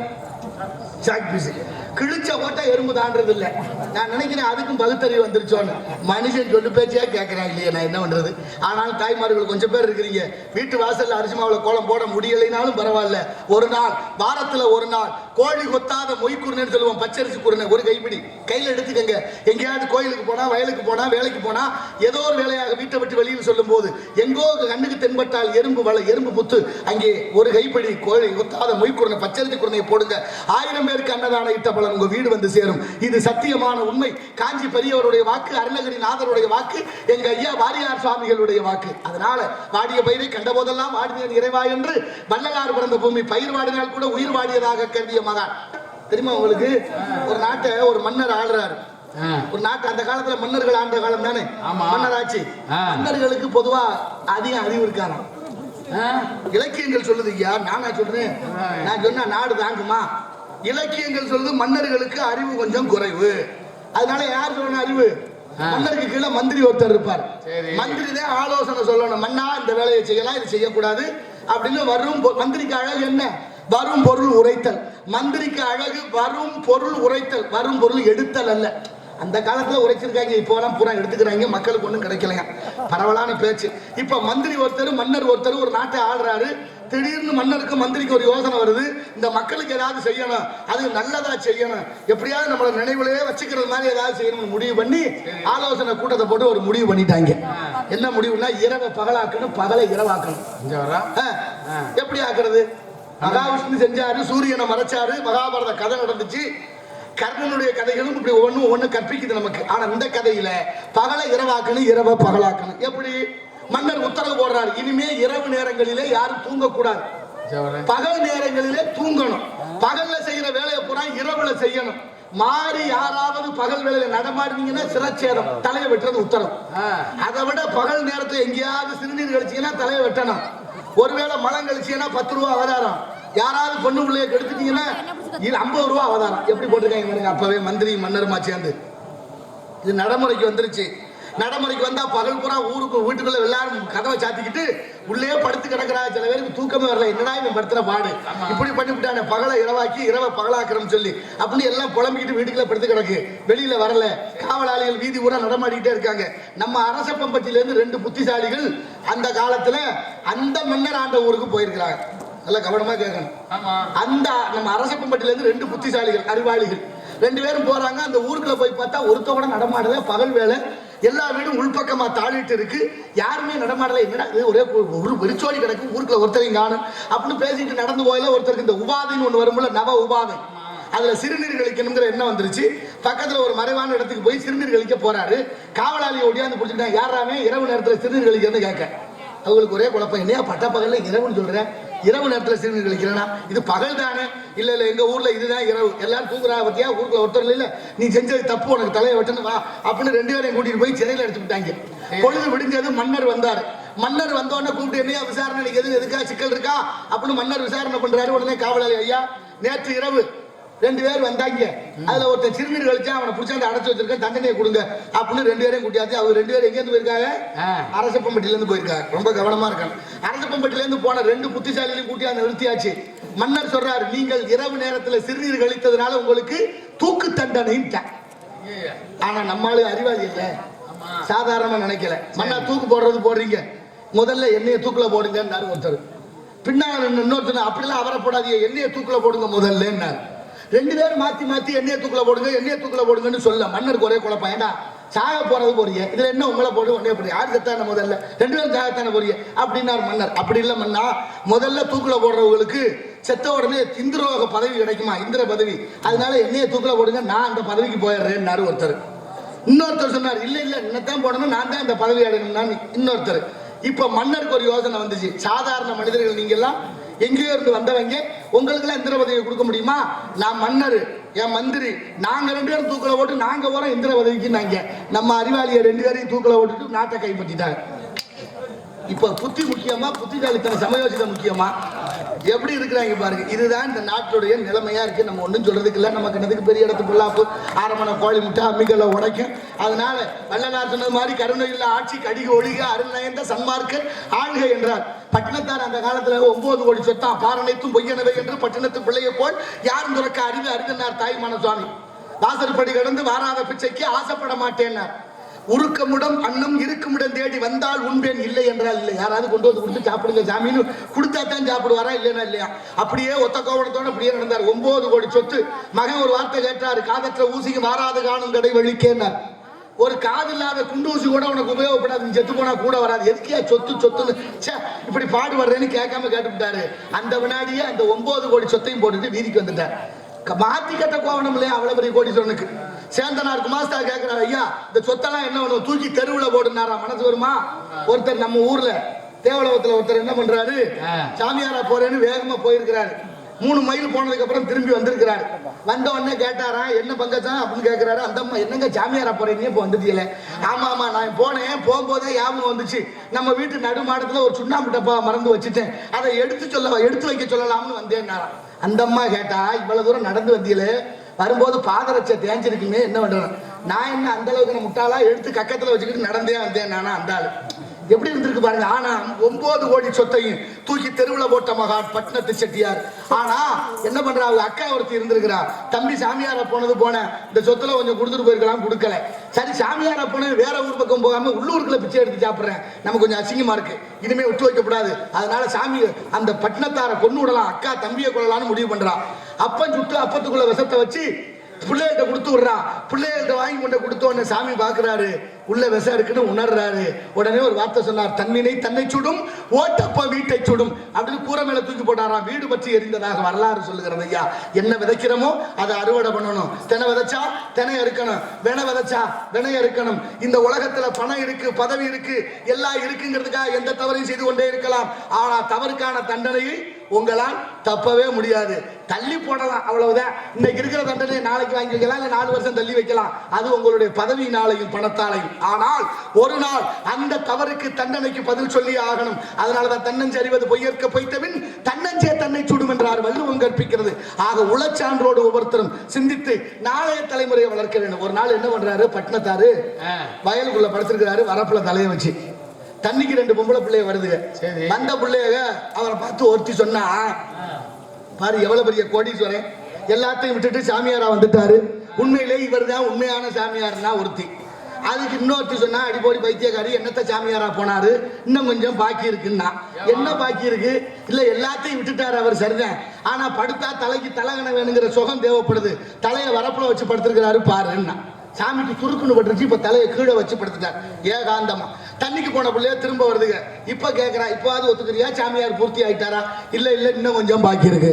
சாக் பீஸ். கிழிச்ச ஓட்டா எறும்பு தாண்டது இல்லை. நான் நினைக்கிறேன் அதுக்கும் பகுத்தறிவு வந்துருச்சோன்னு. மனுஷன் சொல்லு பேச்சியா கேட்கறேன் இல்லையா, நான் என்ன பண்றது. ஆனாலும் தாய்மார்கள் கொஞ்சம் பேர் இருக்கிறீங்க, வீட்டு வாசல்ல அரிசி மாவுல கோலம் போட முடியலைனாலும் பரவாயில்ல, ஒரு நாள் வாரத்துல ஒரு நாள் கோழி கொத்தாத மொய்க்குருன்னு சொல்லுவோம், பச்சரிசி குருணை ஒரு கைப்பிடி கையில எடுத்துக்கங்க. எங்கேயாவது கோயிலுக்கு போனா, வயலுக்கு போனா, வேலைக்கு போனா, ஏதோ ஒரு வேலையாக வீட்டை விட்டு வெளியில் சொல்லும் போது எங்கோ கண்ணுக்கு தென்பட்டால் எறும்பு வலை, எறும்பு புத்து, அங்கே ஒரு கைப்பிடி கோழி கொத்தாத மொய்க்குருணை பச்சரிசி குருணையை போடுங்க. 1000 பேருக்கு அன்னதான இட்ட உங்க வீடு வந்து சேரும். இது சத்தியமான உண்மை. காஞ்சி பெரியவருடைய வாக்கு, அருணகிரி நாதருடைய வாக்கு, எங்க ஐயா வாரியார் சுவாமிகளுடைய வாக்கு. அதனால வாடிய பயிரை கண்ட போதெல்லாம் வாடினேன் இறைவா என்று வள்ளலார் பிறந்த பூமி பயிர் வாடினால் கூட உயிர் வாடியதாக கருதிய மகான். தெரியுமா உங்களுக்கு? ஒரு நாட்டை ஒரு மன்னர் ஆளுறாரு. ஒரு நாட்டு அந்த காலத்துல மன்னர்கள் ஆண்ட காலம் தானே மன்னர் ஆட்சி. மன்னர்களுக்கு பொதுவா அதிக அறிவு இருக்காங்க. இலக்கியங்கள் சொல்லுது ஐயா, நானா சொல்றேன், நான் சொன்னா நாடு தாங்குமா? இலக்கியங்கள் சொல்லுது மன்னர்களுக்கு அறிவு கொஞ்சம் குறைவு. அதனால யார் சொல்லணும் அறிவு? மன்னருக்கு கீழே மந்திரி ஒருத்தர் இருப்பார். மந்திரி தான் ஆலோசனை சொல்லணும். மன்னா இந்த வேலையை செய்யலாம், இது செய்யக்கூடாது அப்படின்னு. வரும் மந்திரிக்கு அழகு என்ன? வரும் பொருள் உரைத்தல். மந்திரிக்கு அழகு வரும் பொருள் உரைத்தல், வரும் பொருள் எடுத்தல் அல்ல. அந்த காலத்துல உரைச்சிருக்காங்க, இப்போலாம் பூரா எடுத்துக்கிறாங்க, மக்களுக்கு ஒன்றும் கிடைக்கலைங்க. பரவலான பேச்சு. இப்ப மந்திரி ஒருத்தர் மன்னர் ஒருத்தர் ஒரு நாட்டை ஆள்றாரு. திடீர்னு மன்னருக்கு மந்திரிக்கு ஒரு யோசனை வருது, இந்த மக்களுக்கு ஏதாவது செய்யணும், அது நல்லதா செய்யணும், எப்படியாவது நம்மள நினைவுலயே வச்சுக்கிறது மாதிரி ஏதாவது செய்யணும்னு முடிவு பண்ணி ஆலோசனை கூட்டத்தை போட்டு ஒரு முடிவு பண்ணிட்டாங்க. என்ன முடிவுனா, இரவை பகலாக்கணும், பகலை இரவாக்கணும். எப்படி ஆக்குறது? மகாவிஷ்ணு செஞ்சாரு, சூரியனை மறைச்சாரு, மகாபாரத கதை நடந்துச்சு. கர்ணனுடைய கதைகளும் இப்படி ஒவ்வொன்னு கற்பிக்குது நமக்கு. ஆனா இந்த கதையில பகலை இரவாக்கணும், இரவை பகலாக்கணும். எப்படி? மன்னர் உத்தரவு போடுறாரு, இனிமே இரவு நேரங்களிலே யாரும் தூங்கக்கூடாது, பகல் நேரங்களிலே தூங்கணும். பகல்ல செய்யற வேலையை பூரா இரவுல செய்யணும். மாறி யாராவது பகல் வேலையில நடமாடினீங்கன்னா சிரச்சேதம், தலையை வெட்டுறது உத்தரவு. அதை விட பகல் நேரத்துல எங்கேயாவது சிறுநீர் கழிச்சீங்கன்னா தலையை வெட்டணும். ஒருவேளை மலம் கழிச்சீங்கன்னா 10 ரூபா அவதாரம். யாராவது பொண்ணு பிள்ளைய கெடுத்துட்டீங்கன்னா 50 ரூபா அவதாரம். எப்படி போட்டிருக்காங்க அப்பவே மந்திரி மன்னருமா சேர்ந்து. இது நடைமுறைக்கு வந்துருச்சு. நடைமுறைக்கு வந்தா பகல் பூரா ஊருக்கு வீட்டுக்குள்ள எல்லாரும் கதவை சாத்திக்கிட்டு உள்ளே படுத்து கிடக்குறா. சில பேருக்கு தூக்கமே வரல, என்னடா இவன் படுத்துற பாடு, இப்படி பண்ணிவிட்டானே, பகலை இரவாக்கி இரவை பகலாக்கிறோம் சொல்லி அப்படின்னு எல்லாம் புலம்பிக்கிட்டு வீட்டுக்குள்ள படுத்து கிடக்கு, வெளியில வரல. காவலாளிகள் வீதி ஊரா நடமாடிக்கிட்டே இருக்காங்க. நம்ம அரசப்பம்பட்டியில இருந்து 2 புத்திசாலிகள் அந்த காலத்துல அந்த மன்னர் ஆண்ட ஊருக்கு போயிருக்கிறாங்க. நல்லா கவனமா கேட்கணும். அந்த நம்ம அரசப்பம்பட்டியில இருந்து 2 புத்திசாலிகள், அறிவாளிகள் 2 பேரும் போறாங்க. அந்த ஊருக்குள்ள போய் பார்த்தா ஒருத்தவட நடமாடல, பகல் வேலை, எல்லா வீடும் உள்பக்கமா தாளிட்டு இருக்கு, யாருமே நடமாடல. என்னடா ஒரே ஒரு வெறிச்சோடி கிடக்கு, ஊருக்குள்ள ஒருத்தரையும் காணும் அப்படின்னு பேசிட்டு நடந்து போயில ஒருத்தருக்கு இந்த உபாதைன்னு ஒண்ணு வரும்ல, நவ உபாதை, அதுல சிறுநீர் கழிக்கணுங்கிற எண்ணம் வந்துருச்சு. பக்கத்துல ஒரு மறைவான இடத்துக்கு போய் சிறுநீர் கழிக்க போறாரு. காவலாளியை ஒடியாந்து பிடிச்சிட்டாங்க. யாராமே இரவு நேரத்துல சிறுநீர் கழிக்கிறது கேட்க. அவங்களுக்கு ஒரே குழப்பம், என்னையா பட்ட பகல்ல இரவுன்னு சொல்றேன், இரவு நேரத்துல சிறுநீர் கழிக்கிறேன்னா இது பகல் தானே? இல்ல இல்ல எங்க ஊர்ல இதுதான் இரவு, எல்லாரும் தூங்குறா பத்தியா, ஊருக்குள்ள ஒருத்தர் இல்ல, நீ செஞ்சது தப்பு, உனக்கு தலையை வெட்டணும் வா அப்படின்னு 2 பேரையும் கூட்டிட்டு போய் சிறையில எடுத்து விட்டாங்க. பொழுது விடிஞ்சது. மன்னர் வந்தாரு. மன்னர் வந்தோடனே கூப்பிட்டு, என்னையா விசாரணை, எதுக்கா சிக்கல் இருக்கா அப்படின்னு மன்னர் விசாரணை பண்றாரு. உடனே காவலாளி, ஐயா நேற்று இரவு 2 பேர் வந்தாங்க, அதுல ஒருத்தர் சிறுநீர் கழிச்சா அவனை பிடிச்சாந்து அடைச்சு வச்சிருக்கேன், தண்டனையை கொடுங்க அப்படின்னு 2 பேரையும் கூட்டியாச்சு. அவங்க 2 பேரும் எங்க இருந்து போயிருக்காங்க? அரசப்பம்பட்டியில இருந்து போயிருக்காங்க. ரொம்ப கவனமா இருக்காங்க. அரசப்பம்பட்டியில இருந்து போன 2 புத்திசாலிகளையும் கூட்டியாந்து நிறுத்தியாச்சு. மன்னர் சொல்றாரு, நீங்கள் இரவு நேரத்துல சிறுநீர் கழித்ததுனால உங்களுக்கு தூக்கு தண்டனை. ஆனா நம்மளால அறிவாளி இல்ல, சாதாரணமா நினைக்கல. மன்னர் தூக்கு போடுறது போடுறீங்க, முதல்ல என்னைய தூக்குல போடுங்க ஒருத்தர். பின்னால இன்னொருத்தர், அப்படிலாம் அவரை போடாதீங்க, என்னைய தூக்குல போடுங்க முதல்ல. 2 பேரும் மாத்தி மாத்தி எண்ணெயை தூக்குல போடுங்க, எண்ணெயை தூக்குல போடுங்கன்னு சொல்ல. மன்னருக்கு ஒரே குழப்பம், ஏண்டா சாக போறது போறீங்க, இதுல என்ன உங்களை போடு ஒன்னே போறீங்க, யாரு செத்தான முதல்ல, 2 பேரும் சாகத்தானே போறீங்க அப்படின்னாரு மன்னர். அப்படி இல்ல மன்னா, முதல்ல தூக்குல போடுறவங்களுக்கு செத்த உடனே இந்திரோக பதவி கிடைக்குமா, இந்திர பதவி, அதனால எண்ணெயை தூக்குல போடுங்க, நான் அந்த பதவிக்கு போயிடுறேன்னாரு ஒருத்தர். இன்னொருத்தர் சொன்னார், இல்ல இல்ல என்னத்தான் போடணும், நான் தான் அந்த பதவி அடையணும்னா இன்னொருத்தர். இப்ப மன்னருக்கு ஒரு யோசனை வந்துச்சு, சாதாரண மனிதர்கள் நீங்க எல்லாம் எங்கேயோ இருந்து வந்தவங்க, உங்களுக்கு எல்லாம் இந்திர பதவியை கொடுக்க முடியுமா? நான் மன்னர், என் மந்திரி, நாங்க 2 பேரும் தூக்கல போட்டு நாங்க போறோம் இந்திர பதவிக்கு. நாங்க நம்ம அறிவாளிய 2 பேரையும் தூக்கல போட்டுட்டு நாட்டை கைப்பற்றிட்டாங்க. இப்ப புத்தி முக்கியமா, புத்திசாலித்தன சமயோசிதம் முக்கியமா? எப்படி இருக்கிறாங்க பாருங்க. இதுதான் இந்த நாட்டுடைய நிலைமையா இருக்கு. நம்ம ஒன்றும் சொல்றதுக்கு இல்லை. நமக்கு என்னதுக்கு பெரிய இடத்து புல்லாப்பு, ஆரம்பண கோழி முட்டை, அம்மிகளை உடைக்கும். அதனால வள்ளலார் சொன்னது மாதிரி கருணை இல்ல ஆட்சி கடிக ஒழிக அருள் நயந்த சன்மார்க்க ஆள்க என்றார். பட்டினத்தார் அந்த காலத்துல 9 கோடி சொத்தான், பாரனைத்தும் பொய்யனவை என்று பட்டினத்து பிள்ளையை போல் யாரும் துறக்க அரிது அரிதனார் தாய்மான சுவாமி. வாசற்படி கடந்து வாராத பிச்சைக்கு ஆசைப்பட மாட்டேன்னார். உருக்கமுடம் அன்னம் இருக்குமிடம் தேடி வந்தால் உண்பேன், இல்லை என்றால் இல்லை. யாராவது கொண்டு வந்து கொடுத்து சாப்பிடுங்க சாமின்னு கொடுத்தா தான் சாப்பிடுவாரா, இல்லைன்னா இல்லையா? அப்படியே ஒத்த கோவணத்தோட அப்படியே நடந்தார். 9 கோடி சொத்து. மகன் ஒரு வார்த்தை கேட்டாரு, காதற்ற ஊசிக்கு மாறாது காணும் கடை வழிக்கேன்னார். ஒரு காது இல்லாத குண்டூசி கூட உனக்கு உபயோகப்படாது, நீ செத்து போனா கூட வராது, எதுக்கியா சொத்து சொத்துன்னு இப்படி பாடுபடுறேன்னு கேட்காம கேட்டுவிட்டாரு. அந்த வினாடியே அந்த 9 கோடி சொத்தையும் போட்டுட்டு வீதிக்கு வந்துட்டார். மாத்தி கட்ட கோவணம் இல்லையா அவ்வளவு பெரிய கோடீஸ்வரனுக்கு. சேந்தனார் குமாஸ்தா கேட்கிறார், ஐயா இந்த சொத்தெல்லாம் என்ன பண்ணுவோம், தூக்கி தெருவில் போடுனாரா? மனசு வருமா? ஒருத்தர் நம்ம ஊர்ல தேவலோகத்துல ஒருத்தர் என்ன பண்றாரு, சாமியாரா போறேன்னு வேகமா போயிருக்கிறாரு. 3 மைல் போனதுக்கு அப்புறம் திரும்பி வந்திருக்கிறாரு. வந்த உடனே கேட்டாரா, என்ன பங்கஜம் அப்படின்னு கேட்கிறாரு. அந்த அம்மா, என்னங்க சாமியாரா போறீங்க, இப்போ வந்துட்டீங்களே? ஆமா ஆமா நான் போனேன், போகும்போதே ஞாபகம் வந்துச்சு, நம்ம வீட்டு நடுமாடத்துல ஒரு சுண்ணாம்பு டப்பா மறந்து வச்சுட்டேன், அதை எடுத்து வைக்க சொல்லலாம்னு வந்தேன்னாரா. அந்த அம்மா கேட்டா, இவ்வளவு தூரம் நடந்து வந்தீங்களே, வரும்போது பாதரட்சை தேஞ்சிருக்குமே, என்ன பண்றேன்? நான் என்ன அந்த அளவுக்கு முட்டாளா, எடுத்து கக்கத்துல வச்சுக்கிட்டு நடந்தே வந்தேன் நானா? அந்த ஆளு எப்படி இருந்திருக்கு பாருங்க. ஆனா 9 கோடி சொத்தையும் தூக்கி தெருவுல போட்ட மகான் பட்டினத்து செட்டியார். ஆனா என்ன பண்றா, அவங்க அக்கா ஒருத்தி இருந்திருக்கிறா. தம்பி சாமியார போனது போன, இந்த சொத்துல கொஞ்சம் கொடுத்துட்டு போயிருக்கலாம், கொடுக்கல. சரி சாமியார போனது வேற ஊர் பக்கம் போகாம உள்ளூருக்குள்ள பிச்சை எடுத்து சாப்பிடுறேன், நம்ம கொஞ்சம் அசிங்கமா இருக்கு, இனிமே விட்டு வைக்கப்படாது, அதனால சாமி அந்த பட்டினத்தார கொண்டு விடலாம், அக்கா தம்பியை கொள்ளலாம்னு முடிவு பண்றா. அப்பன் சுட்டு அப்பத்துக்குள்ள விஷத்தை வச்சு பிள்ளைகிட்ட கொடுத்து விடுறா. பிள்ளைகிட்ட வாங்கி கொண்டு கொடுத்தோன்னு சாமி பாக்குறாரு, உள்ள விஷம் இருக்குன்னு உணர்றாரு. உடனே ஒரு வார்த்தை சொன்னார், தன்னினை தன்னை சுடும் ஓட்டப்ப வீட்டை சுடும் அப்படின்னு கூரை மேல தூக்கி போட்டாராம். வீடு பற்றி எரிந்ததாக வரலாறு சொல்லுகிறது. ஐயா, என்ன விதைக்கிறோமோ அதை அறுவடை பண்ணணும். தினை விதைச்சா தினை அறுக்கணும், வினை விதைச்சா வினை அறுக்கணும். இந்த உலகத்துல பணம் இருக்கு, பதவி இருக்கு, எல்லாம் இருக்குங்கிறதுக்காக எந்த தவறையும் செய்து கொண்டே இருக்கலாம். ஆனா தவறுக்கான தண்டனையை உங்களால் தப்பவே முடியாது. தள்ளி போடலாம், அவ்வளவுதான். இன்னைக்கு இருக்கிற தண்டனையை நாளைக்கு வாங்கி வைக்கலாம், இல்ல 4 வருஷம் தள்ளி வைக்கலாம். அது உங்களுடைய பதவியினாலையும் பணத்தாலையும். ஆனால் ஒரு நாள் அந்த தவறுக்கு தண்டனைக்கு பதில் சொல்லி ஆகணும். அதனாலதான் தன்னஞ்சு அறிவது பொய்யற்க பொய்த்தபின் தன்னஞ்சே தன்னை சுடும் என்றார் வள்ளுவம் கற்பிக்கிறது. ஆக உளச்சான்றோடு ஒவ்வொருத்தரும் சிந்தித்து நாளைய தலைமுறையை வளர்க்க வேண்டும். ஒரு நாள் என்ன பண்றாரு, பட்டினத்தாரு வயலுக்குள்ள படுத்திருக்கிறாரு, வரப்புல தலையை வச்சு. தண்ணிக்கு 2 பொம்பளை பிள்ளைய வருதுங்க. வந்த பிள்ளைய அவரை பார்த்து ஒருத்தி சொன்னா, பாரு எவ்வளவு பெரிய கோடீஸ்வரன், எல்லாத்தையும் விட்டுட்டு சாமியாரா வந்துட்டாரு, உண்மையிலே இவர் தான் உண்மையான சாமியார்னா ஒருத்தி. அதுக்கு இன்னொருத்தி சொன்னா, அடிப்போடி பைத்தியக்காரி, என்னத்த சாமியாரா போனாரு, இன்னும் கொஞ்சம் பாக்கி இருக்குன்னா. என்ன பாக்கி இருக்கு? இல்ல எல்லாத்தையும் விட்டுட்டாரு அவர், சரிதான். ஆனா படுத்தா தலைக்கு தலகணை வேணுங்கிற சுகம் தேவைப்படுது, தலையை வரப்புல வச்சு படுத்திருக்கிறாரு பாருன்னா. சாமிக்கு சுருக்குன்னு பட்டுருச்சு, இப்ப தலையை கீழே வச்சு படுத்துட்டார் ஏகாந்தமா. தண்ணிக்கு போன பிள்ளைய திரும்ப வருதுங்க. இப்ப கேக்குறா, இப்போது ஒத்துக்கிறியா, சாமியார் பூர்த்தி ஆயிட்டாரா? இல்ல இல்ல இன்னும் கொஞ்சம் பாக்கி இருக்கு.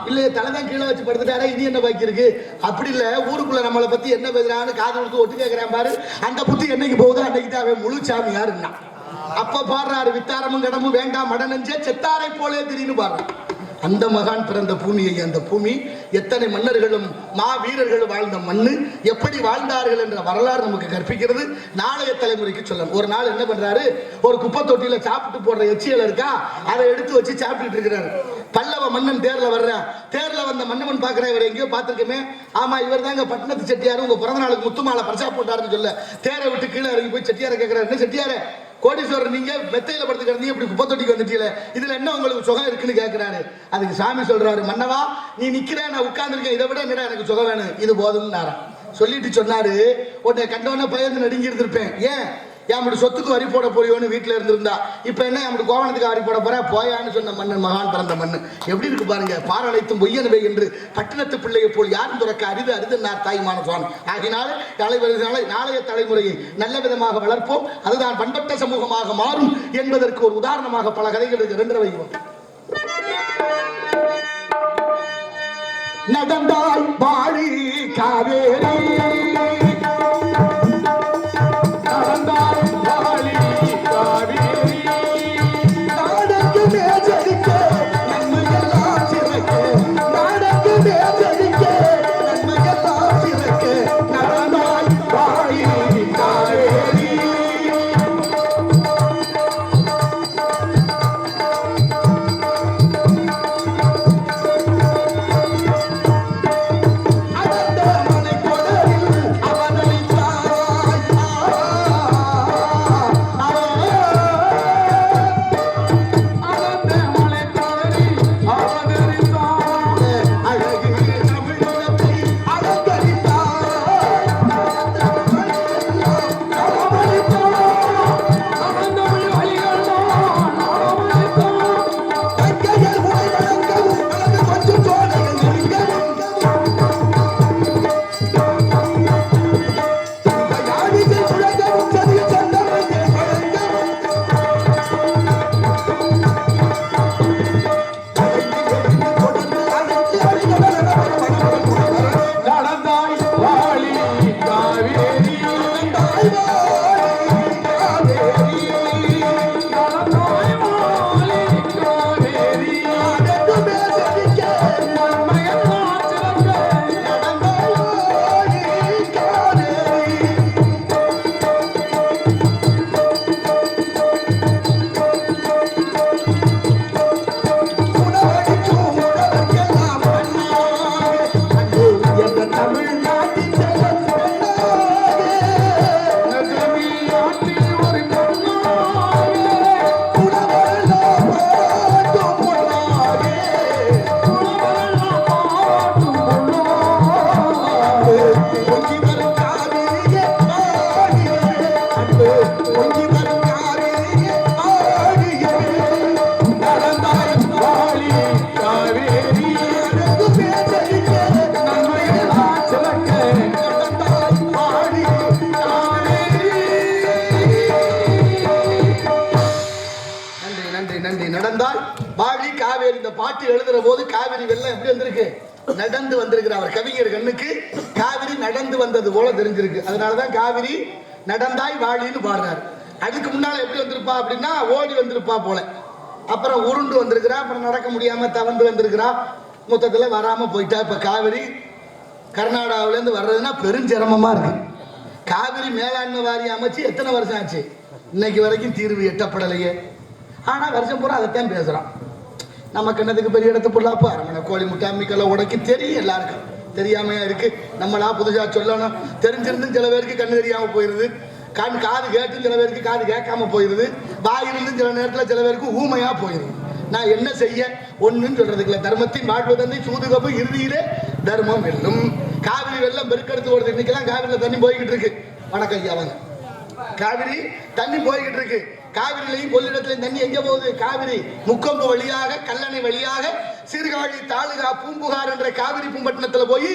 இல்ல தலைதான் கீழே வச்சு படுத்துட்டாரா, இனி என்ன பாக்கி இருக்கு? அப்படி இல்ல, ஊருக்குள்ள நம்மளை பத்தி என்ன பேசுறான்னு காது கொடுத்து ஒட்டு கேட்கிறேன் பாரு, அந்த புத்தி என்னைக்கு போகுதோ அன்னைக்கு தான் முழு சாமியாருன்னா. அப்ப பாடுறாரு, வித்தாரமும் கடமும் வேண்டாம் மடனஞ்சே செத்தாரை போலே திடீர்னு பாடுறாரு. அந்த மகான் பிறந்த பூமியை, அந்த பூமி எத்தனை மன்னர்களும் மா வீரர்களும் வாழ்ந்த மண்ணு, எப்படி வாழ்ந்தார்கள் என்ற வரலாறு நமக்கு கற்பிக்கிறது. நாளைய தலைமுறைக்கு சொல்லணும். ஒரு நாள் என்ன பண்றாரு, ஒரு குப்பை தொட்டியில சாப்பிட்டு போடுற எச்சியல் இருக்கா, அதை எடுத்து வச்சு சாப்பிட்டுட்டு இருக்கிறாரு. பல்லவ மன்னன் தேர்ல வர்ற, தேர்ல வந்த மன்னவன் பாக்குற, இவர் எங்கேயோ பார்த்திருக்கமே, ஆமா இவர் தாங்க பட்டினத்து செட்டியாரு, உங்க பிறந்த நாளுக்கு முத்துமாலை பரிசா போட்டாருன்னு சொல்ல, தேரை விட்டு கீழே இறங்கி போய் செட்டியார கேட்கிறாரு, என்ன செட்டியார கோடீஸ்வரர் நீங்க மெத்தையில படுத்து கிடந்தீங்க, இப்படி குப்பை தொட்டிக்கு வந்துட்டீங்களே, இதுல என்ன உங்களுக்கு சுகம் இருக்குன்னு கேட்கிறாரு. அதுக்கு சாமி சொல்றாரு, மன்னவா நீ நிக்கிற, நான் உட்கார்ந்துருக்கேன், இதை விட என்னடா எனக்கு சுகம் வேணும், இது போதும் சொல்லிட்டு சொன்னாரு. உன்னை கண்டவன பயந்து நடுங்கி இருந்திருப்பேன். ஏன் என் சொத்துக்கு வரி போட போறியோன்னு வீட்டுல இருந்திருந்தா, இப்ப என்ன என் கோவணத்துக்கு வரி போட போற போயான்னு சொன்ன மன்னன் மகான் பிறந்த மண்ணு. எப்படி இருக்கு பாருங்க. பாரனைத்தும் பொய்யனவை என்று பட்டினத்து பிள்ளையை போல் யாரும் துறக்க அரிது அரிதுன்னார் தாய்மான சுவாமி. ஆகினால நாளைய தலைமுறையை நல்ல விதமாக வளர்ப்போம், அதுதான் பண்பட்ட சமூகமாக மாறும் என்பதற்கு ஒரு உதாரணமாக பல கதைகள் இருக்கு. 2 வைக்கிறோம். நடந்தாய் வாழி காவேரி, பாட்டு எழுதுற போது காவிரி வெள்ளம் எப்படி வந்திருக்கு? நடந்து வந்திருக்கிற அவர் கவிஞர் கண்ணுக்கு காவிரி நடந்து வந்தது போல தெரிஞ்சிருக்கு. அதனாலதான் காவிரி நடந்தாய் வாழின்னு பாடுறாரு. அதுக்கு முன்னால எப்படி வந்திருப்பா அப்படின்னா ஓடி வந்திருப்பா போல, அப்புறம் உருண்டு வந்திருக்கிறா, அப்புறம் நடக்க முடியாம தவந்து வந்திருக்கிறா, மொத்தத்துல வராம போயிட்டா. இப்ப காவிரி கர்நாடகாவில இருந்து வர்றதுன்னா பெருஞ்சிரமமா இருக்கு. காவிரி மேலாண்மை வாரியம் அமைச்சு எத்தனை வருஷம் ஆச்சு? இன்னைக்கு வரைக்கும் தீர்வு எட்டப்படலையே. ஆனா வருஷம் பூரா அதைத்தான் பேசுறான். நமக்கு என்னதுக்கு பெரிய இடத்து பொருளாப்பா அரமனை கோழி முட்டை அம்மிக்கெல்லாம் உடைக்கி தெரியும், எல்லாருக்கும் தெரியாமையா இருக்கு. நம்மளா புதுசா சொல்லணும். தெரிஞ்சிருந்தும் சில பேருக்கு கண்ணு தெரியாம போயிருது, காது கேட்டு சில பேருக்கு காது கேட்காம போயிருது, வாயிலிருந்து சில நேரத்தில் சில பேருக்கு ஊமையா போயிருது. நான் என்ன செய்ய ஒண்ணுன்னு சொல்றதுக்குல தர்மத்தின் வாழ்வதனை சூதுகப்பு இறுதியிலே தர்மம் வெல்லும். காவிரி வெள்ளம் பெருக்கெடுத்து ஓடுது. இன்னைக்கெல்லாம் காவிரியில தண்ணி போய்கிட்டு இருக்கு. வணக்கம் ஐயா வாங்க. காவிரி தண்ணி போய்கிட்டு இருக்கு. காவிரியிலையும் கொள்ளிடத்திலையும் தண்ணி எங்க போகுது? காவிரி முக்கொம்பு வழியாக கல்லணை வழியாக சீர்காழி தாலுகா பூம்புகார் என்ற காவிரி பூம்பட்டினத்துல போய்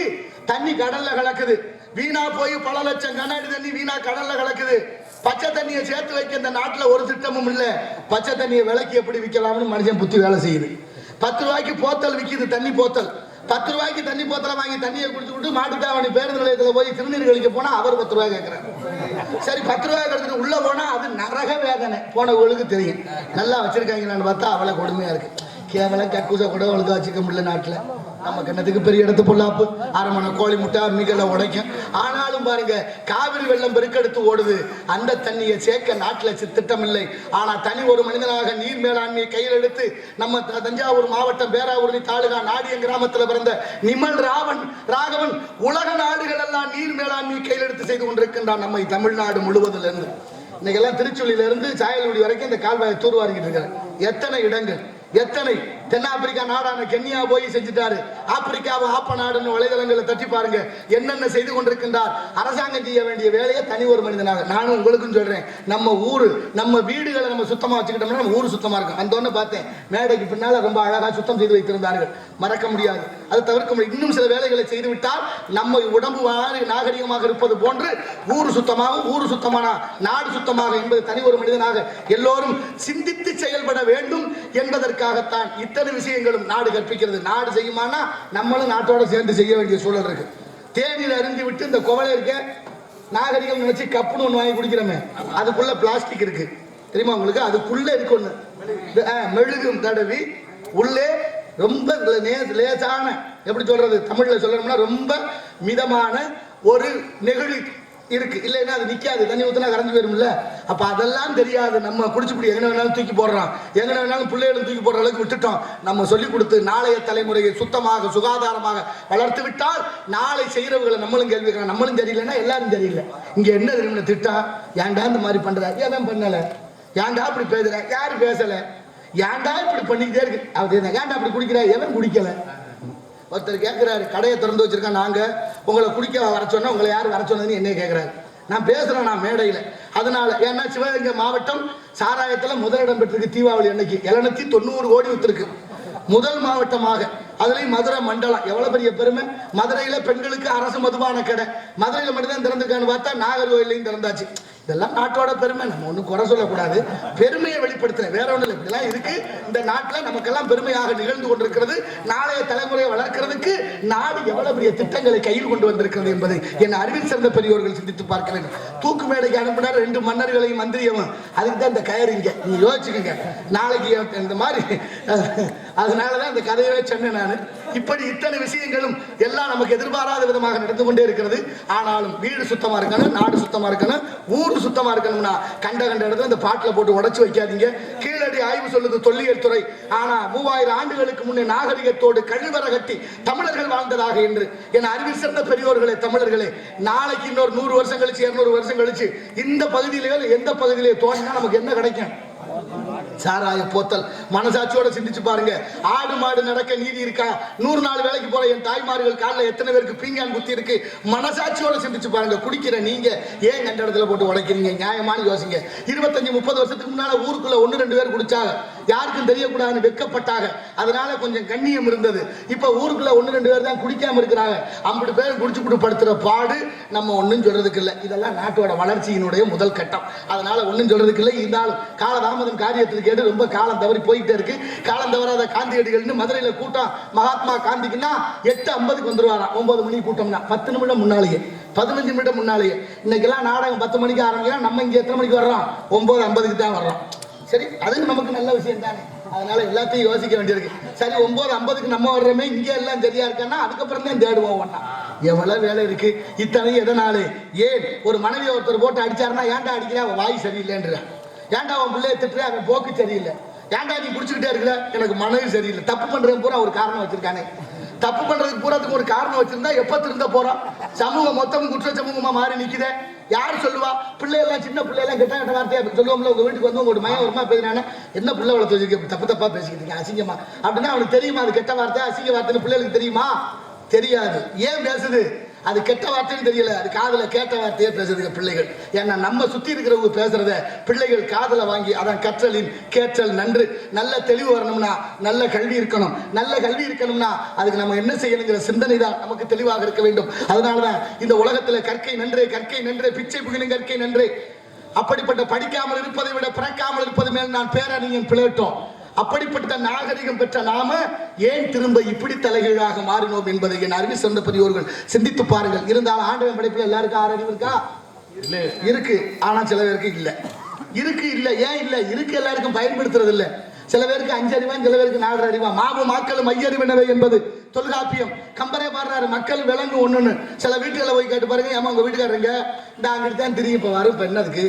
தண்ணி கடல்ல கலக்குது. வீணா போய் பல லட்சம் கண்ணாடி தண்ணி வீணா கடல்ல கலக்குது. பச்சை தண்ணியை சேர்த்து வைக்க இந்த நாட்டுல ஒரு திட்டமும் இல்ல. பச்சை தண்ணியை விலைக்கு எப்படி விற்கலாம்னு மனுஷன் புத்தி வேலை செய்யுது. 10 ரூபாய்க்கு போத்தல் விற்கிது, தண்ணி போத்தல். 10 ரூபாய்க்கு தண்ணி போத்தலை வாங்கி தண்ணியை குடிச்சு விட்டு மாட்டுத்தாவணி பேருந்து நிலையத்தில் போய் திருநீர் கழிக்க போனா அவர் 10 ரூபாய் கேட்கிறார். சரி 10 ரூபாய் எடுத்துட்டு உள்ள போனா அது நரக வேதனை. போனவங்களுக்கு தெரியும். நல்லா வச்சிருக்காங்களான்னு பார்த்தா அவளை கொடுமையா இருக்கு. கேவலம் கக்கூசை கூட ஒழுங்கா வச்சுக்க முடியல நாட்டுல. நமக்கு என்னத்துக்கு பெரிய இடத்து பொல்லாப்பு அரமனை கோழி முட்டை அம்மிகளை உடைக்கும். ஆனாலும் பாருங்க காவிரி வெள்ளம் பெருக்கெடுத்து ஓடுது. அந்த தண்ணியை சேர்க்க நாட்டுல திட்டம் இல்லை. ஆனா தனி ஒரு மனிதனாக நீர் மேலாண்மையை கையில் எடுத்து நம்ம தஞ்சாவூர் மாவட்டம் பேராவூரணி தாலுகா நாடியம் கிராமத்துல பிறந்த நிமல் ராகவன் உலக நாடுகள் எல்லாம் நீர் மேலாண்மையை கையில் எடுத்து செய்து கொண்டிருக்கின்றான். நம்ம தமிழ்நாடு முழுவதுல இருந்து இன்னைக்கெல்லாம் திருச்சுள்ளியில இருந்து சாயல்குடி வரைக்கும் இந்த கால்வாயை தூர்வாரிக்கிட்டு இருக்காரு. எத்தனை இடங்கள், எத்தனை தென்னாப்பிரிக்கா நாடான கென்யா போய் செஞ்சுட்டாரு. ஆப்பிரிக்காவை ஆப்ப நாடுன்னு வலைதளங்களை தட்டி பாருங்க. என்னென்ன செய்து கொண்டிருக்கின்றார். அரசாங்கம் செய்ய வேண்டிய வேலையை தனி ஒரு மனிதனாக நானும் உங்களுக்கும் சொல்றேன். நம்ம ஊரு நம்ம வீடுகளை நம்ம சுத்தமா வச்சுக்கிட்டோம்னா நம்ம ஊரு சுத்தமா இருக்கும். அந்த ஒண்ணு பார்த்தேன், மேடைக்கு பின்னால ரொம்ப அழகா சுத்தம் செய்து வைத்திருந்தார்கள். மறக்க முடியாது, அது தவிர்க்க முடியும். இன்னும் சில வேலைகளை செய்து விட்டால் நம்ம உடம்பு நாகரிகமாக இருப்பது போன்று ஊரு சுத்தமாக, ஊரு சுத்தமான நாடு சுத்தமாக என்பது தனி ஒரு மனிதனாக எல்லோரும் சிந்தித்து செயல்பட வேண்டும் என்பதற்காகத்தான் இத்தனை விஷயங்களும் நாடு கற்பிக்கிறது. நாடு செய்யுமானா நம்மளும் நாட்டோட சேர்ந்து செய்ய வேண்டிய சூழல் இருக்கு. தேநீர் அருந்தி விட்டு இந்த குவளை இருக்க நாகரிகம் நினைச்சு கப்புன்னு ஒன்று வாங்கி குடிக்கிறோமே, அதுக்குள்ள பிளாஸ்டிக் இருக்கு தெரியுமா உங்களுக்கு? அதுக்குள்ள இருக்கு ஒண்ணு மெழுகும் தடவி உள்ளே ரொம்ப லேசான, எப்படி சொல்றது தமிழ்ல சொல்லணும்னா ரொம்ப மிதமான ஒரு நெகிழி இருக்கு. இல்லைன்னா அது நிக்காது, தண்ணி ஊத்தினா கரைஞ்சு போயிரும்ல. அப்ப அதெல்லாம் தெரியாது. நம்ம குடிச்சுப்படி எங்க வேணாலும் தூக்கி போடுறோம், எங்க வேணாலும் பிள்ளைகளும் தூக்கி போடுற அளவுக்கு விட்டுட்டோம். நம்ம சொல்லி கொடுத்து நாளைய தலைமுறையை சுத்தமாக சுகாதாரமாக வளர்த்து விட்டால் நாளை செய்யறவர்களை நம்மளும் கேள்வி கேட்கலாம். நம்மளும் தெரியலன்னா எல்லாரும் தெரியல. இங்க என்ன தெரியுமா திட்டா? ஏன்டா இந்த மாதிரி பண்ற? ஏன் பண்ணல? ஏன்டா இப்படி பேசுற? யாரு பேசல? ஏன்டா இப்படி பண்ணிக்கிட்டே இருக்கு? அவர் ஏன்டா அப்படி குடிக்கிற? எவன் குடிக்கல? ஒருத்தர் கேட்கிறாரு, கடையை திறந்து வச்சிருக்கேன், நாங்க உங்களை குடிக்க வர சொன்னா உங்களை யார் வர சொன்னதுன்னு என்ன கேட்கிறாரு. நான் பேசுறேன் நான் மேடையில. அதனால ஏன்னா சிவகங்கை மாவட்டம் சாராயத்துல முதலிடம் பெற்றிருக்கு. தீபாவளி அன்னைக்கு 790 கோடி வித்திருக்கு. முதல் மாவட்டமாக. அதுலயும் மதுரை மண்டலம் எவ்வளவு பெரிய பெருமை. மதுரையில பெண்களுக்கு அரசு மதுபான கடை மதுரையில மட்டும்தான் திறந்திருக்கான்னு பார்த்தா நாகர்கோயிலையும் திறந்தாச்சு. இதெல்லாம் நாட்டோட பெருமை. நம்ம ஒன்றும் குறை சொல்லக்கூடாது, பெருமையை வெளிப்படுத்துறேன், வேற ஒன்றும் இல்லை. இப்படிலாம் இருக்கு இந்த நாட்டில். நமக்கெல்லாம் பெருமையாக நிகழ்ந்து கொண்டிருக்கிறது. நாளைய தலைமுறையை வளர்க்கிறதுக்கு நாடு எவ்வளவு பெரிய திட்டங்களை கையில் கொண்டு வந்திருக்கிறது என்பதை என் அறிவில் சிறந்த பெரியோர்கள் சிந்தித்து பார்க்க வேண்டும். தூக்கு மேடைக்கு அனுப்பினார் 2 மன்னர்களையும் மந்திரியவும். அதுக்கு தான் இந்த கயறிங்க, நீங்க யோசிச்சுக்கோங்க நாளைக்கு இந்த மாதிரி. அதனாலதான் இந்த கதையவே சொன்னேன் நான். இப்படி இத்தனை விஷயங்களும் எல்லாம் நமக்கு எதிர்பாராத விதமாக நடந்து கொண்டே இருக்கிறது. ஆனாலும் வீடு சுத்தமா இருக்கணும், நாடு சுத்தமா இருக்கணும், ஊர் சுத்தமா இருக்கணும்னா கண்ட இடத்துல இந்த பாட்டில போட்டு உடைச்சு வைக்காதீங்க. கீழடி ஆய்வு சொல்லுது தொல்லியல் துறை. ஆனா 3000 ஆண்டுகளுக்கு முன்னே நாகரிகத்தோடு கழிவற கட்டி தமிழர்கள் வாழ்ந்ததாக என்று என் அறிவில் சிறந்த பெரியோர்களே, தமிழர்களே, நாளைக்கு இன்னொரு 100 வருஷம் கழிச்சு 200 வருஷம் கழிச்சு இந்த பகுதியிலேயோ எந்த பகுதியிலேயே தோன்றினா நமக்கு என்ன கிடைக்கும்? சாராய போத்தல். மனசாட்சியோட சிந்திச்சு பாருங்க. ஆடு மாடு நடக்க நீதி இருக்கா? 100 நாள் வேலைக்கு போற என் தாய்மார்கள் காலில் எத்தனை பேருக்கு பீங்கான் குத்தி இருக்கு? மனசாட்சியோட சிந்திச்சு பாருங்க. குடிக்கிற நீங்க ஏன் கண்ட இடத்துல போட்டு உடைக்கிறீங்க? நியாயமான யோசிங்க. 25-30 வருஷத்துக்கு முன்னால ஊருக்குள்ள 1-2 பேர் குடிச்சாங்க. யாருக்கும் தெரியக்கூடாதுன்னு வெக்கப்பட்டாங்க. அதனால கொஞ்சம் கண்ணியம் இருந்தது. இப்ப ஊருக்குள்ள 1-2 பேர் தான் குடிக்காம இருக்கிறாங்க. 50 பேர் குடிச்சு படுத்துற பாடு நம்ம ஒன்னும் சொல்றதுக்கு இல்லை. இதெல்லாம் நாட்டோட வளர்ச்சியினுடைய முதல் கட்டம். அதனால ஒன்னும் சொல்றதுக்கு இல்லை. இருந்தாலும் காலதாமதம் காரியத்தில் கேட்டு ரொம்ப காலம் தவறி போயிட்டே இருக்கு. காலம் தவறாத காந்தியடிகள்னு மதுரையில கூட்டம் மகாத்மா காந்திக்குன்னா 8:50 வந்துருவாராம். 9 மணிக்கு கூட்டம்னா 10 நிமிடம் முன்னாலேயே, 15 நிமிடம் முன்னாலேயே. இன்னைக்கெல்லாம் நாடகம் 10 மணிக்கு ஆரம்பிக்கிறோம். நம்ம இங்க எத்தனை மணிக்கு வர்றோம்? 9:50 தான் வர்றோம். சரி, அது நமக்கு நல்ல விஷயம் தானே. அதனால எல்லாத்தையும் யோசிக்க வேண்டியிருக்கு. சரி, 9:50 நம்ம வர்றோமே, இங்க எல்லாம் சரியா இருக்கான்னா அதுக்கப்புறம் தான் தேடுவோம். ஒன்னா எவ்வளவு வேலை இருக்கு. இத்தனை எதனாலே? ஏன் ஒரு மனைவியை ஒருத்தர் போட்டு அடிச்சாருன்னா ஏன்டா அடிக்கிற? அவன் வாய் சரியில்லைன்ற. ஏன்டா அவன் பிள்ளைய திட்டுற? அவன் போக்கு சரியில்லை. ஏன்டா நீ குடிச்சுக்கிட்டே இருக்கிற? எனக்கு மனைவி சரியில்லை. தப்பு பண்றேன் பூரா ஒரு காரணம் வச்சிருக்கானே. தப்பு பண்றதுக்கு பூராத்துக்கு ஒரு காரணம் வச்சிருந்தா எப்ப திருந்த போறோம்? சமூகம் மொத்தமும் குற்ற சமூகமா மாறி நிக்குதே. யாரு சொல்லுவா? பிள்ளையெல்லாம் சின்ன பிள்ளையெல்லாம் கெட்ட கெட்ட வார்த்தையா சொல்லுவோம்ல. உங்க வீட்டுக்கு வந்து உங்க மயம் வருமா பேசுறானே, என்ன பிள்ளை வளர்த்து வச்சிருக்க, தப்பு தப்பா பேசிக்கிட்டு அசிங்கமா அப்படின்னா அவனுக்கு தெரியுமா அது கெட்ட வார்த்தை அசிங்க வார்த்தைன்னு? பிள்ளைகளுக்கு தெரியுமா? தெரியாது. ஏன் பேசுது? அது கெட்ட வார்த்தைன்னு தெரியல, அது காதுல கேட்ட வார்த்தையே பேசுறதுங்க பிள்ளைகள். ஏன்னா நம்ம சுத்தி இருக்கிறவங்க பேசுறத பிள்ளைகள் காதுல வாங்கி, அதான் கற்றலின் கேட்டல் நன்று. நல்ல தெளிவு வரணும்னா நல்ல கல்வி இருக்கணும். நல்ல கல்வி இருக்கணும்னா அதுக்கு நம்ம என்ன செய்யணுங்கிற சிந்தனை தான் நமக்கு தெளிவாக இருக்க வேண்டும். அதனாலதான் இந்த உலகத்துல கற்கை நன்றே, கற்கை நன்றே, பிச்சை புகினும் கற்கை நன்றே. அப்படிப்பட்ட படிக்காமல் இருப்பதை விட பிறக்காமல் இருப்பது மேல் நான் பேரறிஞன் பிளேட்டோ. அப்படிப்பட்ட நாகரிகம் பெற்ற நாம ஏன் திரும்ப இப்படி தலைகீழாக மாறினோம் என்பதை என் அறிவு சிறந்த பெரியோர்கள் சிந்தித்து பாருங்கள். இருந்தாலும் ஆண்டவன் படைப்புல எல்லாருக்கும் 6 அறிவு இருக்கா? இருக்கு. ஆனா சில பேருக்கு இல்ல. இருக்கு இல்ல. ஏன் இல்ல? இருக்கு, எல்லாருக்கும் பயன்படுத்துறது இல்ல. சில பேருக்கு 5 அறிவா, சில பேருக்கு 4 அறிவா. மாவும் மாக்களும் மையறிவினவை என்பது தொல்காப்பியம். கம்பரே பாடுறாரு, மக்கள் விலங்கு ஒண்ணுன்னு. சில வீட்டுகளை போய் கேட்டு பாருங்க, ஏமா உங்க வீட்டுக்காரங்க இந்த அங்கிட்டு தான் திரியும். இப்ப வரும், இப்ப என்னதுக்கு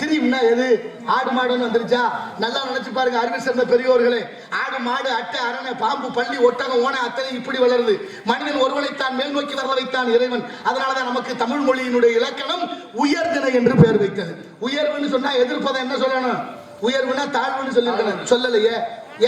திரியும்னா எது? ஆடு மாடுன்னு வந்துருச்சா? நல்லா நினைச்சு பாருங்க அறிவு சிறந்த பெரியோர்களே. ஆடு மாடு அட்டை அரணை பாம்பு பள்ளி ஒட்டகம் ஓனை அத்தனை இப்படி வளருது. மனிதன் ஒருவனைத்தான் மேல் நோக்கி வரல வைத்தான் இறைவன். அதனாலதான் நமக்கு தமிழ் மொழியினுடைய இலக்கணம் உயர்திணை என்று பெயர் வைத்தது. உயர்வுன்னு சொன்னா எதிர்ப்பதை என்ன சொல்லணும்? உயர்வுனா தாழ்வுன்னு சொல்லியிருக்கணும். சொல்லலையே.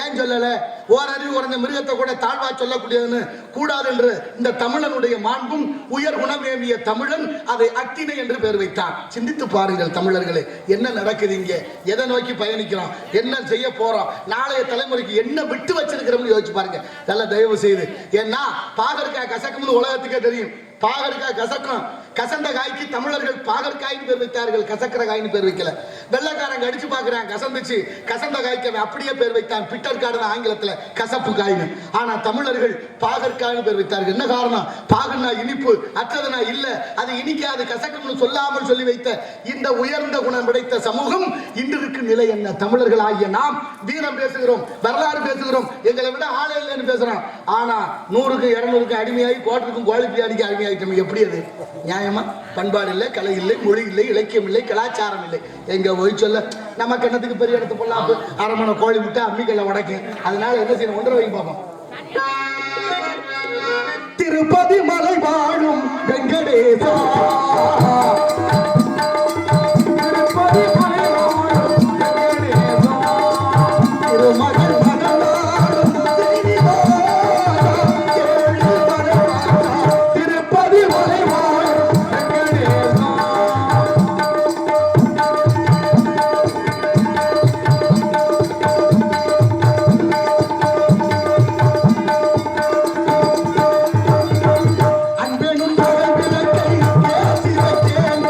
ஏன் சொல்லல? ஓரறிவு குறைஞ்ச மிருகத்தை கூட தாழ்வா சொல்லக்கூடியதுன்னு கூடாது என்று இந்த தமிழனுடைய மாண்பும் உயர் குணமேவிய தமிழன் அதை அட்டினை என்று பெயர் வைத்தான். சிந்தித்து பாருங்கள் தமிழர்களே, என்ன நடக்குது இங்க? எதை நோக்கி பயணிக்கிறோம்? என்ன செய்ய போறோம்? நாளைய தலைமுறைக்கு என்ன விட்டு வச்சிருக்கிறோம்னு யோசிச்சு பாருங்க நல்ல தயவு செய்து. ஏன்னா பாகற்காய் கசக்கும்னு உலகத்துக்கே தெரியும். பாகற்காய் கசக்கும். கசந்த காய்க்கு தமிழர்கள் பாகற்காய்னு பேர் வைத்தார்கள், கசக்கிற காய்னு பேர் வைக்கல. வெள்ளக்காரங்க அடிச்சு பாக்குறான், கசந்துச்சு. கசந்த காய்க்கு அப்படியே பேர் வைத்தான், பிட்டர் கார்டு ஆங்கிலத்துல கசப்பு காய்னு. ஆனா தமிழர்கள் பாகற்காய்னு பேர் வைத்தார்கள். என்ன காரணம்? பாகுனா இனிப்பு, அற்றதுனா இல்ல, அது இனிக்காது, கசக்கும்னு சொல்லாமல் சொல்லி வைத்த இந்த உயர்ந்த குணம் படைத்த சமூகம் இன்றிருக்கு நிலை என்ன? தமிழர்கள் ஆகிய நாம் வீரம் பேசுகிறோம், வரலாறு பேசுகிறோம், எங்களை விட ஆளே இல்லைன்னு பேசுறோம். ஆனா 100க்கு 200க்கு அடிமையாகி கோட்டருக்கும் கோழி பிரியாணிக்கு அடிமையாகிட்டோம். எப்படி அது நியாயமா? பண்பாடு இல்லை, கலை இல்லை, மொழி இல்லை, இலக்கியம் இல்லை, கலாச்சாரம் இல்லை. எங்க போய் சொல்ல நமக்கு என்னத்துக்கு பெரிய இடத்து போடலாம்? அரமணை கோழி விட்டு அம்மிக்கல்ல உடைக்கு. அதனால என்ன செய்யணும்? 1.5 வைங்க பார்ப்போம். திருப்பதி மலை வாழும் வெங்கடேசா, திருப்பதி மலை வாழும் வெங்கடேசா, திருமகள் மகளாடும் திருப்பதி மலை வாழும் வெங்கடேசா. அன்பெனும் விளக்கை ஏற்றி வைத்தேன்.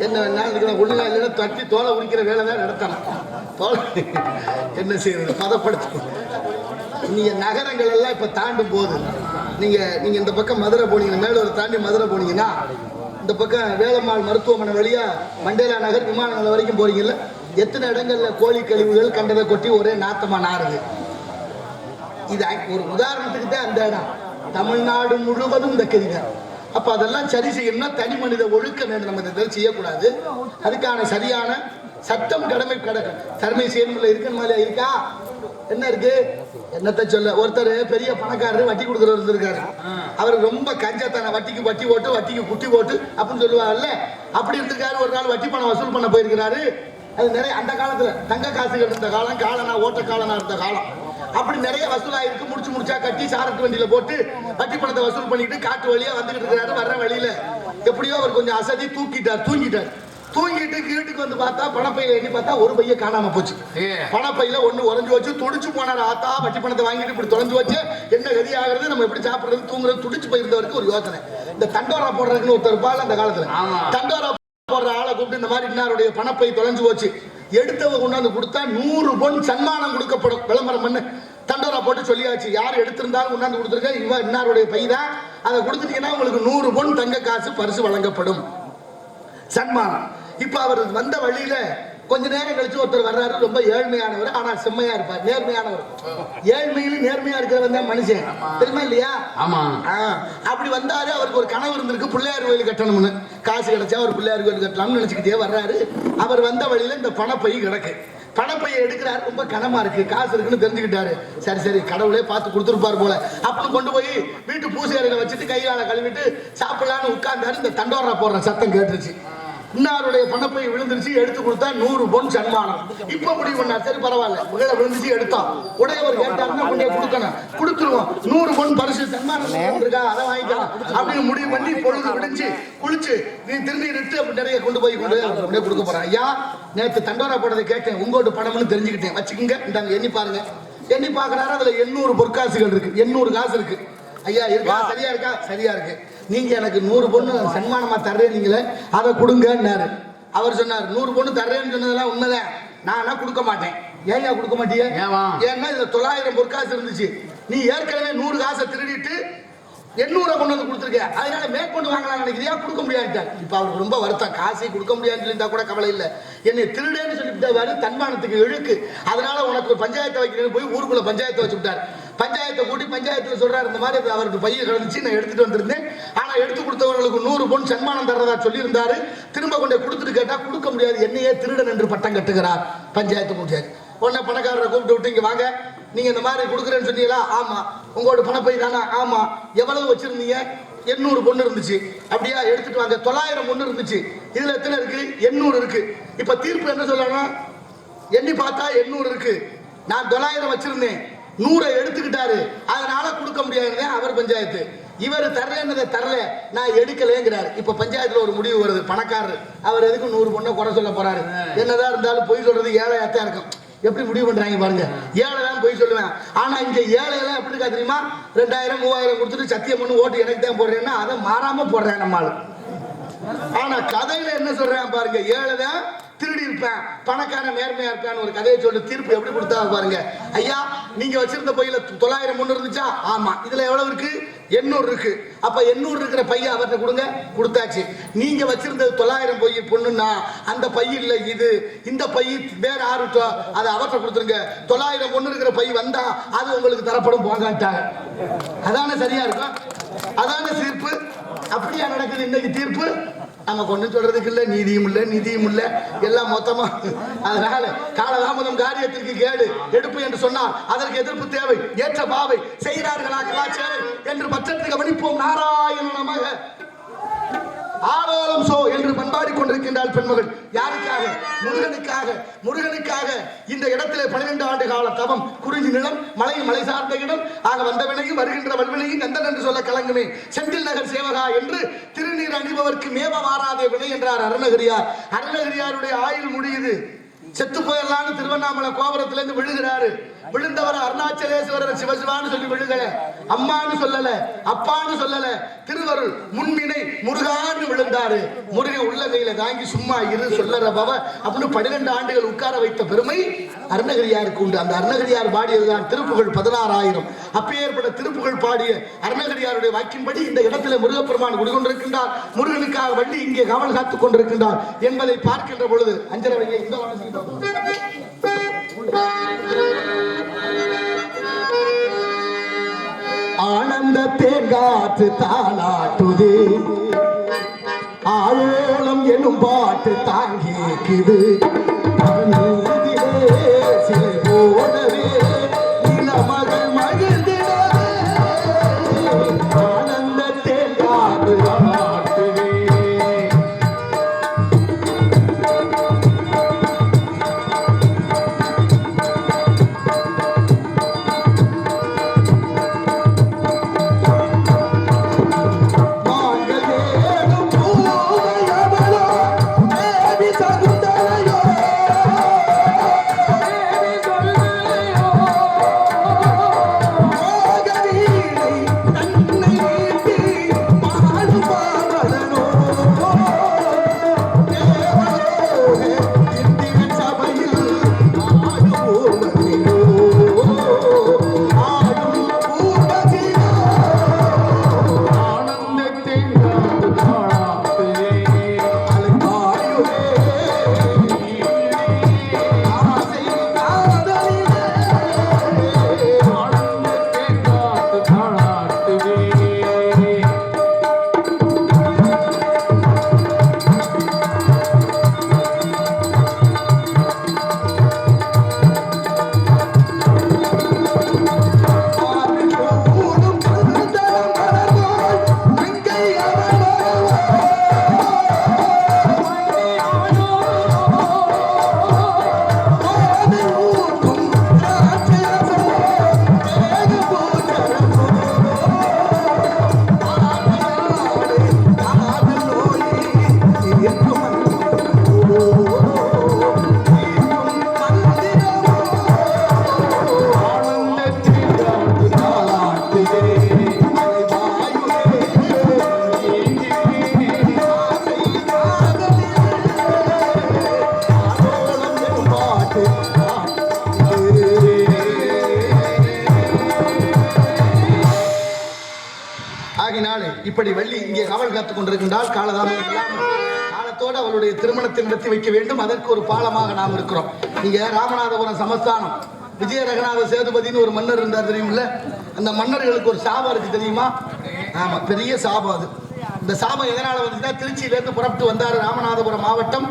என்ன வேணாலும் ஒழுங்கா இல்லைன்னா தட்டி தோலை உரிக்கிற வேலை தான் நடத்தணும். தோலை என்ன செய்யறது, பதப்படுத்தணும். நீங்க நகரங்கள் எல்லாம் இப்ப தாண்டும் போது நீங்க இந்த பக்கம் மதுரை போனீங்கன்னா, மேலூர் தாண்டி மதுரை போனீங்கன்னா இந்த பக்கம் வேலம்மாள் மருத்துவமனை வழியா மண்டேலா நகர் விமான நிலையம் வரைக்கும் போறீங்கல்ல, எத்தனை இடங்கள்ல கோழி கழிவுகள் கண்டதை கொட்டி ஒரே நாத்தமா நாறுது. இது ஒரு உதாரணத்துக்கு தான் அந்த இடம். தமிழ்நாடு முழுவதும் இந்த கதிதான். அப்ப அதெல்லாம் சரி செய்யணும்னா தனி மனித ஒழுக்கம் வேண்டும். நம்ம இதை செய்யக்கூடாது. அதுக்கான சரியான சட்டம் கடமை தர்மை செயல்முறை இருக்கணுமா இருக்கா? என்ன இருக்கு, என்னத்தை சொல்ல. ஒருத்தர் பெரிய பணக்காரர் வட்டி கொடுக்குறவர் இருக்காரு. அவர் ரொம்ப கஞ்சத்தான, வட்டிக்கு வட்டி போட்டு வட்டிக்கு குட்டி போட்டு அப்படின்னு சொல்லுவாங்கல்ல, அப்படி இருந்திருக்காரு. ஒரு நாள் வட்டி பணம் வசூல் பண்ண போயிருக்கிறாரு. அது நிறைய அந்த காலத்துல தங்க காசுகள் இருந்த காலம், காலனா ஓட்ட காலனா இருந்த காலம். அப்படி நிறைய வசூலாயிருக்கு. முடிச்சா கட்டி சாரட்டு வண்டியில போட்டு வட்டி பணத்தை வசூல் பண்ணிட்டு காட்டு வழியா வந்துகிட்டு இருக்கிறாரு. வர்ற வழியில எப்படியோ அவர் கொஞ்சம் அசதி தூங்கிட்டு வீட்டுக்கு வந்து பார்த்தா பணப்பையில எண்ணி பார்த்தா ஒரு பைய காணாம போச்சு. பணப்பையில ஒண்ணு உறைஞ்சு வச்சு துடிச்சு போனார். ஆத்தா வட்டி பணத்தை வாங்கிட்டு இப்படி தொலைஞ்சு வச்சு என்ன கதி ஆகுறது, நம்ம எப்படி சாப்பிடுறது தூங்குறது, துடிச்சு போயிருந்தவருக்கு ஒரு யோசனை. இந்த தண்டோரா போடுறதுன்னு ஒருத்தர் இருப்பாள் அந்த காலத்துல. தண்டோரா போடுற ஆளை கூப்பிட்டு இந்த மாதிரி இன்னாருடைய பணப்பை தொலைஞ்சு போச்சு, எடுத்தவங்க கொண்டாந்து கொடுத்தா 100 பொன் சன்மானம் கொடுக்கப்படும், விளம்பரம் பண்ணு. தண்டோரா போட்டு சொல்லியாச்சு, யார் எடுத்திருந்தாலும் கொண்டாந்து கொடுத்துருக்க, இவ இன்னாருடைய பை தான், அதை கொடுத்துட்டீங்கன்னா உங்களுக்கு 100 பொன் தங்க காசு பரிசு வழங்கப்படும், சன்மானம். இப்ப அவர் வந்த வழியில கொஞ்ச நேரம் கழிச்சு ஒருத்தர் வர்றாரு. ரொம்ப ஏழ்மையானவர், ஆனா செம்மையா இருப்பார், நேர்மையானவர். ஏழ்மையிலும் நேர்மையா இருக்கிறவன் தான் மனுஷன், தெரியுமா இல்லையா? அப்படி வந்தாரு. அவருக்கு ஒரு கனவு இருந்திருக்கு, பிள்ளையார் கோயில் கட்டணும்னு. காசு கிடைச்சா ஒரு பிள்ளையார் கோயில் கட்டலாம்னு நினைச்சுக்கிட்டே வர்றாரு. அவர் வந்த வழியில இந்த பணப்பை கிடக்கு. பணப்பையை எடுக்கிறாரு. ரொம்ப கனமா இருக்கு, காசு இருக்குன்னு தெரிஞ்சுக்கிட்டாரு. சரி கடவுளே பார்த்து கொடுத்துருப்பாரு போல. அப்ப கொண்டு போய் வீட்டு பூசையறையில வச்சுட்டு கையால கழுவிட்டு சாப்பிடலான்னு உட்கார்ந்தாரு. இந்த தண்டோரா போடுற சத்தம் கேட்டுருச்சு. இன்னாருடைய பணப்பை விழுந்துருச்சு, எடுத்து கொடுத்தா 100 பொன் சன்மானம். இப்ப முடிவு பண்ணா, சரி பரவாயில்ல, உங்களை விழுந்துச்சு எடுத்தோம், உடையவர் கேட்டாருன்னா கொண்டே கொடுக்கணும், கொடுத்துருவோம், 100 பொன் பரிசு சன்மானம் இருக்கா, அதை வாங்கிக்கலாம் அப்படின்னு முடிவு பண்ணி பொழுது விடிஞ்சு குளிச்சு நீ திருநீரிட்டு அப்படி நிறைய கொண்டு போய் கொடுக்க போறேன். ஐயா, நேற்று தண்டோரா போடுறதை கேட்டேன், உங்களோட பணம்னு தெரிஞ்சுக்கிட்டேன், வச்சுக்கோங்க, இந்தாங்க எண்ணி பாருங்க. எண்ணி பாக்குறாரு. அதுல 800 பொற்காசுகள் இருக்கு, 800 காசு இருக்கு. ஐயா இருக்கா, சரியா இருக்கா? சரியா இருக்கு. நீங்க எனக்கு 100 பொண்ணு சன்மானமா தர்றேன்னீங்களே, அதை கொடுங்கன்னாரு. அவர் சொன்னார், 100 பொண்ணு தர்றேன்னு சொன்னதெல்லாம் உண்மைதான், நான் கொடுக்க மாட்டேன். ஏன் கொடுக்க மாட்டீங்க? ஏன்னா இதுல 900 பொற்காசு இருந்துச்சு, நீ ஏற்கனவே 100 காசை திருடிட்டு 800 கொண்டு வந்து கொடுத்துருக்க, அதனால மேற்கொண்டு வாங்கலாம் நினைக்கிறியா, கொடுக்க முடியாதுட்டார். இப்ப அவருக்கு ரொம்ப வருத்தம், காசை கொடுக்க முடியாதுன்னு சொல்லியிருந்தா கூட கவலை இல்லை, என்னை திருடேன்னு சொல்லிவிட்டாரு, தன்மானத்துக்கு இழுக்கு, அதனால உனக்கு பஞ்சாயத்தை வைக்கிறேன்னு போய் ஊருக்குள்ள பஞ்சாயத்தை வச்சு விட்டார். பஞ்சாயத்தை கூட்டி பஞ்சாயத்துல சொல்றாரு, இந்த மாதிரி அவருக்கு பைய கிடந்துச்சு, நான் எடுத்துட்டு வந்திருந்தேன், ஆனா எடுத்து கொடுத்தவர்களுக்கு 100 பொன் சன்மானம் தர்றதா சொல்லியிருந்தாரு, திரும்ப கொண்டு கொடுத்துட்டு கேட்டா கொடுக்க முடியாது, என்னையே திருடன் என்று பட்டம் கட்டுகிறார் பஞ்சாயத்து கூட்டியாரு. உடனே பணக்காரரை கூப்பிட்டு விட்டு, இங்க வாங்க, நீங்க இந்த மாதிரி கொடுக்குறேன்னு சொன்னீங்களா? ஆமா. உங்களோட பணப்பை தானா? ஆமா. எவ்வளவு வச்சிருந்தீங்க? 800 பொண்ணு இருந்துச்சு. அப்படியா, எடுத்துட்டு வாங்க. 900 பொண்ணு இருந்துச்சு, இதுல எத்தனை இருக்கு? 800 இருக்கு. இப்ப தீர்ப்பு என்ன சொல்லணும்? எண்ணி பார்த்தா 800 இருக்கு, நான் 900 வச்சிருந்தேன், 100 எடுத்துக்கிட்டாரு, அதனால கொடுக்க முடியாது அவர் பஞ்சாயத்து. இவர் தரலன்னதை தரல, நான் எடுக்கலேங்கிறாரு. இப்ப பஞ்சாயத்துல ஒரு முடிவு வருது, பணக்காரர் அவர் எதுக்கு 100 பொண்ணை குறை சொல்ல போறாரு? என்னதான் இருந்தாலும் பொய் சொல்றது ஏழையாத்தான் இருக்கும். எப்படி முடிவு பண்றாங்க பாருங்க, ஏழை தான் போய் சொல்லுவேன். ஆனா இங்க ஏழை எல்லாம் எப்படி இருக்கா தெரியுமா? 2000 3000 கொடுத்துட்டு சத்தியம் பண்ணி ஓட்டு எனக்கு தான் போடுறேன்னா அதை மாறாம போடுறேன் நம்மால். ஆனா கதையில என்ன சொல்றேன் பாருங்க, ஏழை தான் திருடி இருப்பேன், பணக்கான நேர்மையா இருப்பேன் ஒரு கதையை சொல்லி தீர்ப்பு எப்படி கொடுத்தா பாருங்க. ஐயா, நீங்க வச்சிருந்த பையில 900 பொண்ணு இருந்துச்சா? ஆமா. இதுல எவ்வளவு இருக்கு? 800 இருக்கு. அப்ப 800 இருக்கிற பைய அவர்கிட்ட கொடுங்க, கொடுத்தாச்சு. நீங்க வச்சிருந்தது 900 பொண்ணுன்னா அந்த பை இல்ல இது, இந்த பை வேற ஆறுட்டோ, அதை அவர்கிட்ட கொடுத்துருங்க. 900 பொண்ணு இருக்கிற பை வந்தா அது உங்களுக்கு தரப்படும், போங்கட்டாங்க. அதான சரியா இருக்கும், அதான தீர்ப்பு. அப்படியா நடக்குது இன்னைக்கு தீர்ப்பு? நம்ம கொண்டு சொல்றதுக்கு இல்ல, நீதியும் இல்ல, நிதியும் இல்ல, எல்லாம் மொத்தமா. அதனால காலதாமதம் காரியத்திற்கு கேடு எடுப்பு என்று சொன்னால் அதற்கு எதிர்ப்பு தேவை, ஏற்ற பாவை செய்கிறார்களா கலாச்சாரம் என்று பற்றத்து கவனிப்போம். நாராயண நமக. ஆலோலம் சோ என்று பண்பாடி கொண்டிருக்கின்றாள் பெண்மகள். யாருக்காக? முருகனுக்காக. முருகனுக்காக இந்த இடத்திலே 12 ஆண்டு கால தவம், குறிஞ்சி நிலம், மலை சார்ந்த இடம் ஆக வந்தவனையும் வருகின்ற வல்வினையும் கந்தன் என்று சொல்ல கலங்குமே, செந்தில் நகர் சேவகா என்று திருநீர் அணிபவர்க்கு மேவ மாறாதே வினை என்றார் அருணகிரியார். அருணகிரியாருடைய ஆயுள் முடியுது, செத்து போயிடலான்னு திருவண்ணாமலை கோபுரத்திலிருந்து விழுகிறாரு. விழுந்தவர் அருணாச்சலேஸ்வரர் சிவசிவான்னு சொல்லி விழுகல, அம்மான்னு சொல்லல, அப்பான்னு சொல்லல. திருவருள் முன்வினை முருகான்னு விழுந்தாரு. முருகன் உள்ள கையில தாங்கி சும்மா இரு சொல்லற பவ அப்படின்னு 12 ஆண்டுகள் உட்கார வைத்த பெருமை அருணகிரியாருக்கு உண்டு. அந்த அருணகிரியார் பாடியதுதான் திருப்புகழ் 16,000. அப்பேற்பட்ட திருப்புகழ் பாடிய அருணகிரியாருடைய வாக்கின்படி இந்த இடத்துல முருகப்பெருமான் குடிகொண்டிருக்கின்றார். முருகனுக்காக வள்ளி இங்கே காவல் காத்துக் கொண்டிருக்கின்றார் என்பதை பார்க்கின்ற பொழுது அஞ்சரவையை இந்த ஆனந்த தேங்காற்று தாளாட்டுது, ஆழோளம் எனும் பாட்டு தாங்கிக்குது. சிலை போடவே இளமகள் மகிழ்ந்திட ஆனந்த தேங்காற்று தாளாட்டுது. இப்படி வள்ளி இங்கே காவல் காத்துக் கொண்டிருக்கின்றால் காலதாமம் இல்லாமல் காலத்தோடு அவளுடைய திருமணத்தை நடத்தி வைக்க வேண்டும். அதற்கு ஒரு பாலமாக நாம் இருக்கிறோம். இங்க ராமநாதபுரம் சமஸ்தானம் விஜய ரகுநாத சேதுபதினு ஒரு மன்னர் இருந்தார் தெரியுமில்ல? அந்த மன்னர்களுக்கு ஒரு சாபம் இருக்கு தெரியுமா? ஆமா, பெரிய சாபம் அது. இந்த சாபம் எதனால வந்துச்சுன்னா, திருச்சியில இருந்து புறப்பட்டு வந்தாரு ராமநாதபுரம் மாவட்டம்.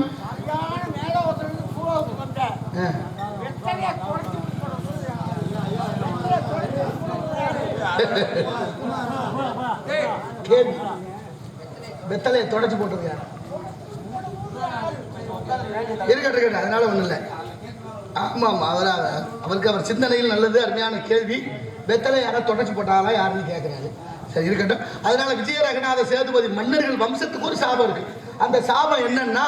வெத்தலையை தொடச்சு போட்டிருக்காரு. இருக்கட்டும், அதனால ஒண்ணு இல்லை. ஆமா ஆமா, அவருக்கு அவர் சிந்தனையில் நல்லது. அருமையான கேள்வி. வெத்தலை யாரா தொடச்சு போட்டாங்களா யாருன்னு கேட்கிறாரு. சரி, இருக்கட்டும். அதனால விஜய ரகுநாத சேதுபதி மன்னர்கள் வம்சத்துக்கு ஒரு சாபம் இருக்கு. அந்த சாபம் என்னன்னா,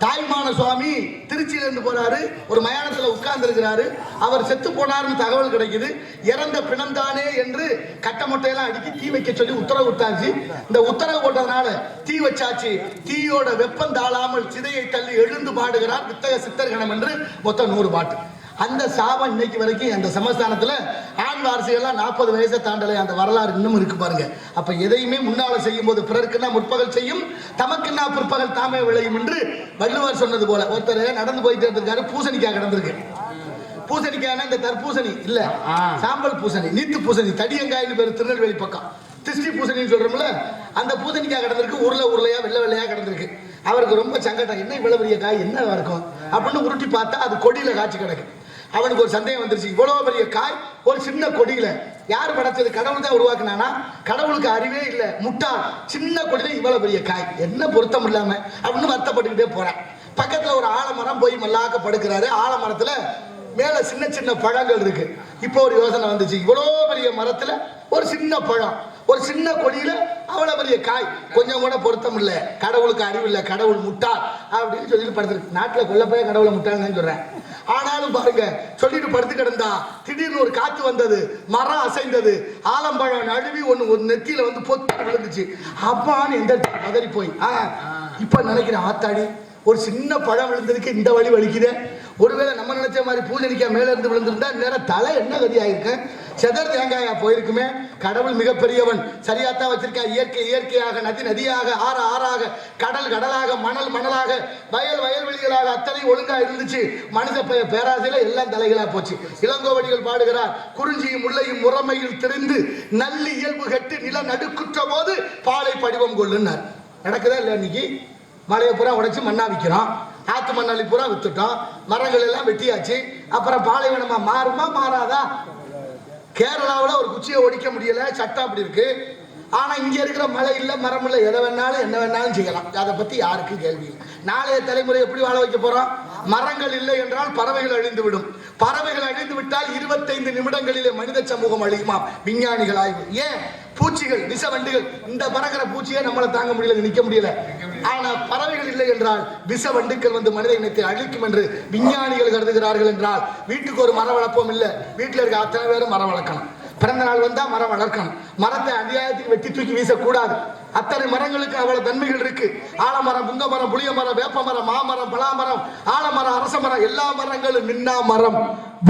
தாய்மான சுவாமி திருச்சியில இருந்து போறாரு, ஒரு மயானத்துல உட்கார்ந்து இருக்கிறாரு. அவர் செத்து போனாருன்னு தகவல் கிடைக்குது. இறந்த பிணம்தானே என்று கட்டமொட்டையெல்லாம் அடிக்கி தீ வைக்க சொல்லி உத்தரவு விட்டாச்சு. இந்த உத்தரவு போட்டதுனால தீ வச்சாச்சு. தீயோட வெப்பம் தாழாமல் சிதையை தள்ளி எழுந்து பாடுகிறார் வித்தக சித்தர்கணம் என்று மொத்தம் 100 பாட்டு. அந்த சாபம் இன்னைக்கு வரைக்கும் அந்த சமஸ்தானத்துல ஆண் வாரிசுகள்லாம் 40 வயசை தாண்டலை. அந்த வரலாறு இன்னும் இருக்கு பாருங்க. அப்ப எதையுமே முன்னால செய்யும் போது பிறருக்குன்னா முற்பகல் செய்யும், தமக்குன்னா பிற்பகல் தாமே விளையும் என்று வள்ளுவர் சொன்னது போல. ஒருத்தர் நடந்து போயிட்டு இருக்காரு, பூசணிக்காய் கிடந்திருக்கு. பூசணிக்காய்னா இந்த தர்பூசணி இல்ல, சாம்பல் பூசணி, நீத்து பூசணி, தடியங்காய்னு பேரு திருநெல்வேலி பக்கம். திருஷ்டி பூசணின்னு சொல்றோம்ல, அந்த பூசணிக்காய் கிடந்திருக்கு. உருளையா வெள்ளை வெள்ளையா கிடந்திருக்கு. அவருக்கு ரொம்ப சங்கடம், என்ன இவ்வளவு பெரிய காய் என்ன இருக்கும் அப்படின்னு உருட்டி பார்த்தா அது கொடியில காய்ச்சி கிடக்கு. அவனுக்கு ஒரு சந்தேகம் வந்துருச்சு, இவ்வளவு பெரிய காய் ஒரு சின்ன கொடியில யார் படைச்சது? கடவுள் தான் உருவாக்குனானா? கடவுளுக்கு அறிவே இல்லை, முட்டாள். சின்ன கொடியில இவ்வளவு பெரிய காய் என்ன பொருத்தம் இல்லாம அப்படின்னு வருத்தப்பட்டுக்கிட்டே போறேன். பக்கத்துல ஒரு ஆலமரம் போய் மல்லாக்க படுக்கிறாரு. ஆலமரத்துல மேல சின்ன சின்ன பழங்கள் இருக்கு. இப்போ ஒரு யோசனை வந்துச்சு, இவ்வளோ பெரிய மரத்துல ஒரு சின்ன பழம், ஒரு சின்ன கொடியில அவ்வளவு பெரிய காய், கொஞ்சம் கூட பொருத்தம் இல்லை. கடவுளுக்கு அறிவு இல்லை, கடவுள் முட்டாள் அப்படின்னு சொல்லிட்டு படுத்துருக்கு. நாட்டுல கொல்ல போய் கடவுளை முட்டாள்னு சொல்றேன். ஆனாலும் பாருங்க, சொல்லிட்டு படுத்து கிடந்தா திடீர்னு ஒரு காத்து வந்தது, மரம் அசைந்தது, ஆலம்பழம் நழுவி ஒரு நெத்தியில வந்து பொத்து விழுந்துச்சு. அப்பான்னு எந்த பதறி போய் இப்ப நினைக்கிறேன், ஆத்தாடி ஒரு சின்ன பழம் விழுந்ததுக்கு இந்த வழி வலிக்குதே. ஒருவேளை நம்ம நினைச்ச மாதிரி பூஜனிக்காய் மேல இருந்து விழுந்திருந்தா நேரம் தலை என்ன கதி ஆயிருக்கேன், செதர் தேங்காயா போயிருக்குமே. கடவுள் மிகப்பெரியவன், சரியாத்தான் வச்சிருக்கா. இயற்கை இயற்கையாக, நதி நதியாக, ஆறு ஆறாக, கடல் கடலாக, மணல் மணலாக, வயல் வயல்வெளிகளாக அத்தனை ஒழுங்கா இருந்துச்சு. மனித பேராசையில எல்லாம் தலைகளா போச்சு. இளங்கோவடிகள் பாடுகிறார், குறிஞ்சியும் முல்லையும் முறைமையில் திரிந்து நல்லி இயல்பு கட்டு நில நடுக்குற்ற போது பாலை படிவம் கொள்ளுன்னார். நடக்குதா இல்ல? இன்னைக்கு மலையை பூரா உடைச்சு மண்ணா விற்கிறோம், ஆத்து மண்ணாளி பூரா வித்துட்டோம், மரங்கள் எல்லாம் வெட்டியாச்சு. அப்புறம் பாலைவனமா மாறுமா மாறாதா? கேரளாவில் ஒரு குச்சியை ஒடிக்க முடியல, சட்டம் அப்படி இருக்கு. ஆனா இங்க இருக்கிற மழை இல்ல, மரம் இல்ல, எதை வேணாலும் என்ன வேணாலும் செய்யலாம். அதை பத்தி யாருக்கும் கேள்வி இல்லை. நாளைய தலைமுறை எப்படி வாழ வைக்க போறோம்? மரங்கள் இல்லை என்றால் பறவைகள் அழிந்து விடும். பறவைகள் அழிந்து விட்டால் 25 நிமிடங்களிலே மனித சமூகம் அழியுமா? விஞ்ஞானிகள் ஆய்வு. ஏன்? பூச்சிகள், விஷ வண்டுகள், இந்த பறக்கிற பூச்சியை நம்மளை தாங்க முடியல, நிக்க முடியல. ஆனா பறவைகள் இல்லை என்றால் விஷ வண்டுக்கள் வந்து மனித இனத்தை அழிக்கும் என்று விஞ்ஞானிகள் கருதுகிறார்கள். என்றால் வீட்டுக்கு ஒரு மரம் வளர்ப்போம் இல்ல, வீட்டுல இருக்க அத்தனை பேரும் மரம் வளர்க்கணும். பிறந்த நாள் வந்தா மரம் வளர்க்கணும். மரத்தை அநியாயத்துக்கு வெட்டி தூக்கி வீசக்கூடாது. அத்தனை மரங்களுக்கு அவ்வளவு தன்மைகள் இருக்கு. ஆலமரம், புங்க மரம், புளிய மரம், வேப்ப மரம், மாமரம், பலாமரம், ஆலமரம், அரச மரம், எல்லா மரங்களும் நின்னா மரம்,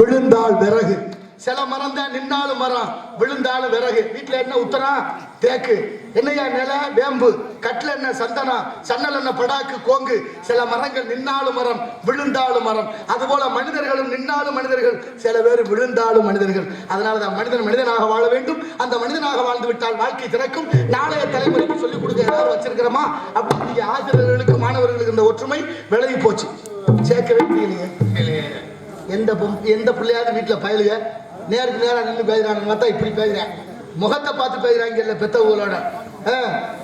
விழுந்தால் விறகு. சில மரம் தான் நின்னாலும் மரம், விழுந்தாலும் விறகு. வீட்டுல என்ன உத்தரம்? தேக்கு. என்னையா நில? வேம்பு. கட்டில என்ன? சந்தனம். சன்னல் என்ன? படாக்கு, கோங்கு. சில மரங்கள் நின்னாலும் மரம், விழுந்தாலும் மரம். அதுபோல மனிதர்களும் நின்னாலும் மனிதர்கள், சில பேர் விழுந்தாலும் மனிதர்கள். அதனாலதான் மனிதன் மனிதனாக வாழ வேண்டும். அந்த மனிதனாக வாழ்ந்து விட்டால் வாழ்க்கை திறக்கும். நாளைய தலைமுறைக்கு சொல்லிக் கொடுக்க ஏதாவது வச்சிருக்கிறோமா அப்படின்னு ஆசிரியர்களுக்கு மாணவர்களுக்கு இந்த ஒற்றுமை விலகி போச்சு. சேர்க்கவே முடியலையே. எந்த பிள்ளையாவது வீட்டுல பயலுக நேருக்கு நேரம் நின்று பேசுறாங்க, பார்த்தா இப்படி பேசுறேன், முகத்தை பார்த்து பேசுறாங்க இல்ல பெத்தவங்களோட.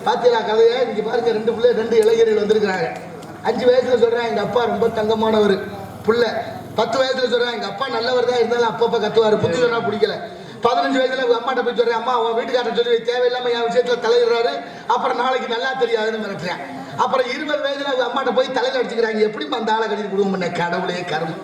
பாத்தீங்களா கதையை? இங்க பாருங்க, 2 பிள்ளை 2 இளைஞர்கள் வந்திருக்கிறாங்க. 5 வயசுல சொல்றாங்க எங்க அப்பா ரொம்ப தங்கமானவர் புள்ள. 10 வயசுல சொல்றாங்க எங்க அப்பா நல்லவர் தான், இருந்தாலும் அப்பப்ப கத்துவாரு, புத்தி சொன்னா பிடிக்கல. 15 வயசுல அம்மாட்ட போய் சொல்றேன், அம்மா உன் வீட்டுக்காரன் சொல்லி தேவையில்லாம என் விஷயத்துல தலையிடுறாரு, அப்புறம் நாளைக்கு நல்லா தெரியாதுன்னு மிரட்டுறேன். அப்புறம் 20 வயசுல அம்மாட்ட போய் தலையில அடிச்சுக்கிறாங்க, எப்படி அந்த ஆளை கட்டிட்டு குடும்பம் கடவுளே கரும்.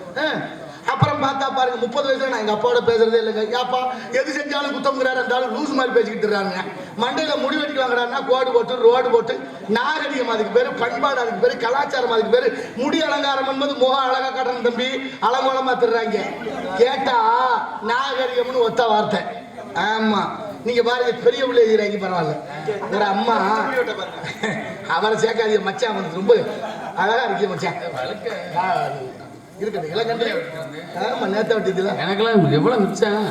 அப்புறம் பார்த்தா பாருங்க 30 வயசுல நான் எங்க அப்பாவோட பேசுறதே இல்லைங்க. அப்பா எது செஞ்சாலும் குத்தம்ங்கிறாரு, இருந்தாலும் லூஸ் மாதிரி பேசிக்கிட்டு இருக்காங்க. மண்டையில முடி வெட்டிக்குவாங்கடான்னா கோடு போட்டு ரோடு போட்டு, நாகரிகம் அதுக்கு பேரு, பண்பாடு அதுக்கு பேரு, கலாச்சாரம் அதுக்கு பேரு. முடி அலங்காரம் என்பது முகம் அழகா காட்டணும் தம்பி, அலங்கோலமா தர்றாங்க. கேட்டா நாகரிகம்னு ஒத்த வார்த்தை. ஆமா, நீங்க பாருங்க பெரிய பிள்ளை எழுதுறாங்க, பரவாயில்ல. ஒரு அம்மா அவரை சேர்க்காதீங்க மச்சான், வந்து ரொம்ப அழகா இருக்கீங்க மச்சான். எனக்கெல்லாம் எவ்வளவு மிச்சம்?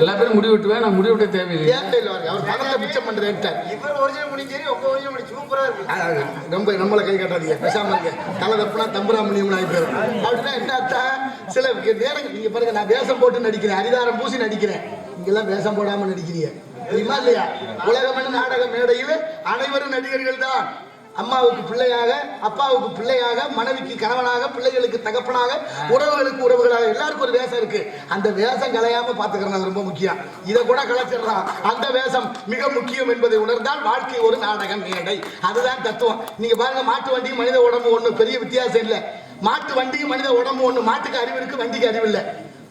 எல்லா பேரும் முடி வெட்டுவேன், நான் முடி வெட்ட தேவையில்லை. ரொம்ப நம்மளை கை காட்டாதீங்க, பேசாம இருக்க. தலை தப்புனா தம்புராமணியம் ஆகிப்போம். அப்படின்னா என்ன அர்த்தம்? சில நேரங்கள் நீங்க பாருங்க, நான் வேஷம் போட்டு நடிக்கிறேன், அரிதாரம் பூசி நடிக்கிறேன், இங்கெல்லாம் வேஷம் போடாம நடிக்கிறீங்க இல்லையா? உலகமன நாடக மேடையில் அனைவரும் நடிகர்கள் தான். அம்மாவுக்கு பிள்ளையாக, அப்பாவுக்கு பிள்ளையாக, மனைவிக்கு கணவனாக, பிள்ளைகளுக்கு தகப்பனாக, உறவுகளுக்கு உறவுகளாக, எல்லாருக்கும் ஒரு வேஷம் இருக்கு. அந்த வேஷம் கலையாம பாத்துக்கிறது ரொம்ப முக்கியம். இதை கூட கலைச்சிடலாம். அந்த வேஷம் மிக முக்கியம் என்பதை உணர்ந்தால் வாழ்க்கை ஒரு நாடக மேடை. அதுதான் தத்துவம். நீங்க பாருங்க, மாட்டு வண்டியும் மனித உடம்பு ஒண்ணு, பெரிய வித்தியாசம் இல்லை. மாட்டு வண்டியும் மனித உடம்பு ஒண்ணு. மாட்டுக்கு அறிவு இருக்கு, வண்டிக்கு அறிவு இல்லை.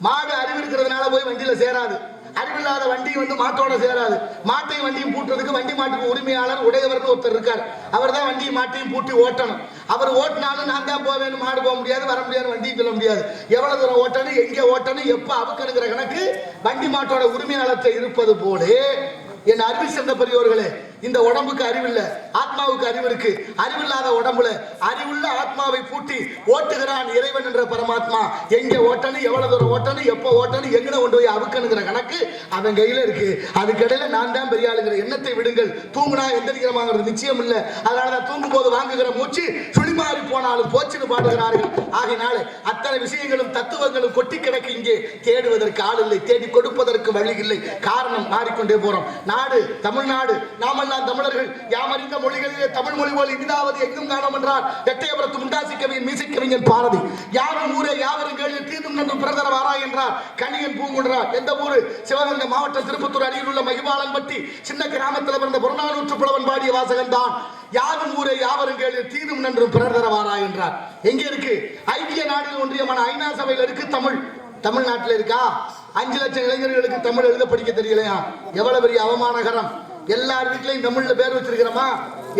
மாடு அறிவு இருக்கிறதுனால போய் வண்டியில சேராது. அறிவில்லாத வண்டி வந்து மாட்டோட சேராது. மாட்டையும் வண்டியும் பூட்டுறதுக்கு வண்டி மாட்டுக்கு உரிமையாளர் உடையவர்னு ஒருத்தர் இருக்கார். அவர் தான் வண்டியும் மாட்டையும் பூட்டி ஓட்டணும். அவர் ஓட்டினாலும் நான் தான் போவேன்னு, மாடு போக முடியாது, வர முடியாது, வண்டியும் சொல்ல முடியாது. எவ்வளவு தூரம் ஓட்டணும், எங்கே ஓட்டணும், எப்ப அவுக்கணுங்கிற கணக்கு வண்டி மாட்டோட உரிமையாளர்கிட்ட இருப்பது போல என் அறிவு சென்ற பெரியோர்களே, இந்த உடம்புக்கு அறிவில்லை, ஆத்மாவுக்கு அறிவு இருக்கு. அறிவில்லாத உடம்புல அறிவுள்ள ஆத்மாவை பூட்டி ஓட்டுகிறான் இறைவன் என்ற பரமாத்மா. எங்க ஓட்டணும், எவ்வளவு தூரம் ஓட்டணும், எப்ப ஓட்டணும், எங்கன கொண்டு போய் அவுக்கணுங்கிற கணக்கு அவன் கையில இருக்கு. அதுக்கிடையில நான் தான் பெரிய ஆளுங்கிற எண்ணத்தை விடுங்கள். தூங்குனா எந்திரிக்கிறமாங்கிறது நிச்சயம் இல்லை. அதனாலதான் தூங்கும் போது வாங்குகிற மூச்சு சுழிமாறி போனாலும் போச்சுன்னு பாடுகிறார்கள். ஆகினால அத்தனை விஷயங்களும் தத்துவங்களும் கொட்டி கிடக்கு. இங்கே தேடுவதற்கு ஆள் இல்லை, தேடி கொடுப்பதற்கு வழி இல்லை. காரணம் மாறிக்கொண்டே போறோம். நாடு தமிழ்நாடு, நாமெல்லாம் தமிழர்கள். யாமறிந்த மொழிகளிலே தமிழ் மொழி போல் இனிதாவது எங்கும் காணோம் என்றார் எட்டயபுரத்து முண்டாசி கவியின் மீசை கவிஞர் கவிஞன் பாரதி. யாரும் ஊரே யாவரும் கேள்வி தீதும் என்று பிரதர வாரா என்றார் கணியன் பூங்குன்றார். எந்த ஊரு? சிவகங்கை மாவட்டம் திருப்பத்தூர் அருகில் உள்ள மகிபாலன்பட்டி சின்ன கிராமத்தில் பிறந்த புறநானூற்று புலவன் பாடிய வாசகன் தான் யாரும் ஊரே யாவரும் கேள்வி தீதும் என்று பிரதர வாரா என்றார். எங்க இருக்கு? ஐக்கிய நாடுகள் ஒன்றியமான ஐநா சபையில் இருக்கு. தமிழ்நாட்டில் இருக்கா? 5 லட்சம் இளைஞர்களுக்கு தமிழ் எழுத படிக்க தெரியலையா? எவ்வளவு பெரிய அவமானகரம். எல்லார் வீட்லயும் தமிழ்ல பேர் வச்சிருக்கிறோமா?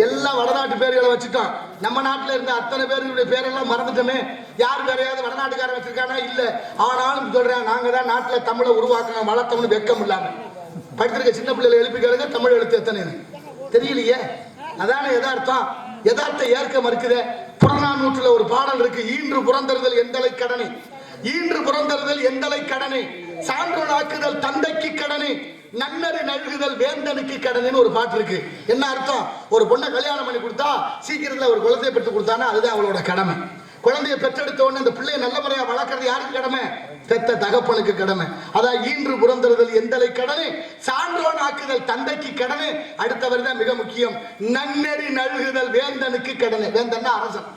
எல்லா வடநாட்டு பேர்களை வச்சுட்டோம். நம்ம நாட்டில் இருந்த அத்தனை பேர்களுடைய பேரெல்லாம் மறந்துட்டோமே. யார் வேறையாவது வடநாட்டுக்காரன் வச்சிருக்கானா? இல்ல. ஆனாலும் சொல்றேன், நாங்க தான் நாட்டில் தமிழை உருவாக்கணும் வளர்த்தோம்னு வெக்கம் இல்லாம படிச்சிருக்க சின்ன பிள்ளைகளை எழுப்பி கேளுங்க, தமிழ் எழுத்து எத்தனை தெரியலையே. அதான யதார்த்தம். யதார்த்தம் ஏற்க மறுக்குதே. புறநானூற்றுல ஒரு பாடல் இருக்கு, ஈன்று புறந்தறுதல் எந்தலை கடனை, ஈன்று புறந்தறுதல் எந்தலை கடனை, சான்றோனாக்குதல் தந்தைக்கு கடனை, நன்னறி நல்குதல் வேந்தனுக்கு கடனைன்னு ஒரு பாட்டு இருக்கு. என்ன அர்த்தம்? ஒரு பொண்ணை கல்யாணம் பண்ணி கொடுத்தா சீக்கிரத்துல ஒரு குழந்தையை பெற்று கொடுத்தானா அதுதான் அவளோட கடமை. குழந்தையை பெற்றெடுத்த உடனே அந்த பிள்ளையை நல்ல முறையா வளர்க்கறது யாருக்கு கடமை? பெத்த தகப்பனுக்கு கடமை. அதான் ஈன்று புறந்தறுதல் எந்தலை கடனை, சான்றோன் ஆக்குதல் தந்தைக்கு கடனை. அடுத்தவர் தான் மிக முக்கியம், நன்னெறி நல்குதல் வேந்தனுக்கு கடனை. வேந்தன்னா அரசன்.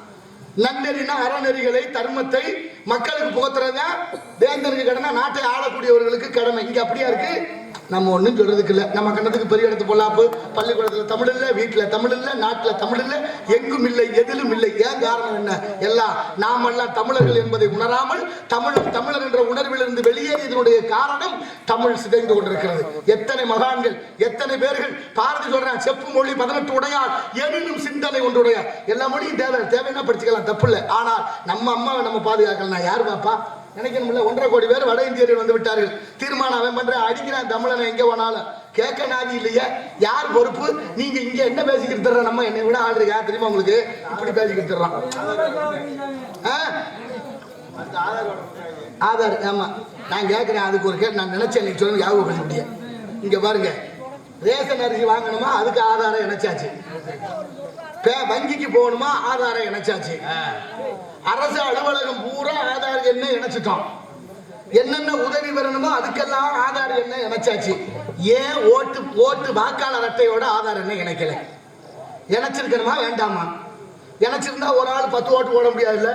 நன்னெறினா அறநெறிகளை தர்மத்தை மக்களுக்கு புகத்துறதா வேந்தனுக்கு கடமை. நாட்டை ஆளக்கூடியவர்களுக்கு கடமை. இங்க அப்படியா இருக்கு? நம்ம ஒன்றும் சொல்றதுக்கு இல்லை. நம்ம கண்ணத்துக்கு பெரிய இடத்து பொல்லாப்பு. பள்ளிக்கூடத்தில் தமிழ் இல்லை, வீட்டில் தமிழ் இல்லை, நாட்டில் தமிழ் இல்லை, எங்கும் இல்லை, எதிலும் இல்லை. ஏன் காரணம் என்ன? எல்லாம் நாமெல்லாம் தமிழர்கள் என்பதை உணராமல் தமிழர் என்ற உணர்விலிருந்து வெளியேறியதனுடைய காரணம் தமிழ் சிதைந்து கொண்டிருக்கிறது. எத்தனை மகான்கள், எத்தனை பேர்கள். பாரதி சொல்றான், செப்பு மொழி 18 உடையார் எனினும் சிந்தனை ஒன்றுடையார். எல்லா மொழியும் தேவைன்னா படிச்சுக்கலாம், தப்பு இல்லை. ஆனால் நம்ம அம்மாவை நம்ம பாதுகாக்கலாம். யாரு பாப்பா? நினைக்கணும்ல. 1.5 கோடி பேர் வட இந்தியர்கள் வந்து விட்டார்கள். தீர்மானம் அவன் பண்ற அடிக்கிறான் தமிழனை எங்க போனாலும். கேட்க நாதி இல்லையா? யார் பொறுப்பு? நீங்க இங்க என்ன பேசிக்கிட்டு தர்ற? நம்ம என்னை விட ஆள் இருக்கா தெரியுமா உங்களுக்கு? இப்படி பேசிக்கிட்டு தர்றோம். ஆதார். ஆமா, நான் கேட்கிறேன். அதுக்கு ஒரு கேட்டு நான் நினைச்சேன் நீங்க சொல்லுங்க, ஞாபகப்படுத்த முடியும். இங்க பாருங்க, ரேஷன் அரிசி வாங்கணுமா? அதுக்கு ஆதாரம் இணைச்சாச்சு. வங்கிக்கு போகணுமா? ஆதாரம் இணைச்சாச்சு. அரசு அலுவலகம் பூரா ஆதார் எண்ணை இணைச்சிட்டோம். என்னென்ன உதவி பெறணுமோ அதுக்கெல்லாம் ஆதார் எண்ணை இணைச்சாச்சு. ஏன் ஓட்டு வாக்காளர் அட்டையோட ஆதார் எண்ணை இணைக்கல? இணைச்சிருக்கணுமா வேண்டாமா? இணைச்சிருந்தா ஒரு ஆள் 10 ஓட்டு போட முடியாதுல்ல.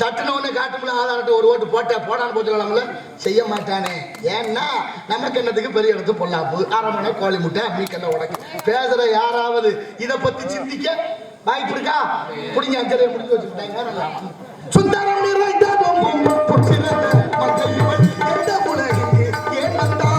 தட்டுன உடனே காட்டும்ல ஆதார் அட்டை, ஒரு ஓட்டு போடான்னு போட்டுக்கலாம்ல. செய்ய மாட்டானே. ஏன்னா நமக்கு என்னத்துக்கு பெரிய இடத்து பொல்லாப்பு, அரமணை கோழி முட்டை மீக்கெல்லாம் உடக்கு. பேசுற யாராவது இதை பத்தி சிந்திக்க வாய்ப்பு இருக்கா? புடிங்க அஞ்சலை முடிஞ்சு வச்சுட்டாங்க. சுந்தரம் நிறைந்ததும் ஏன் வந்தா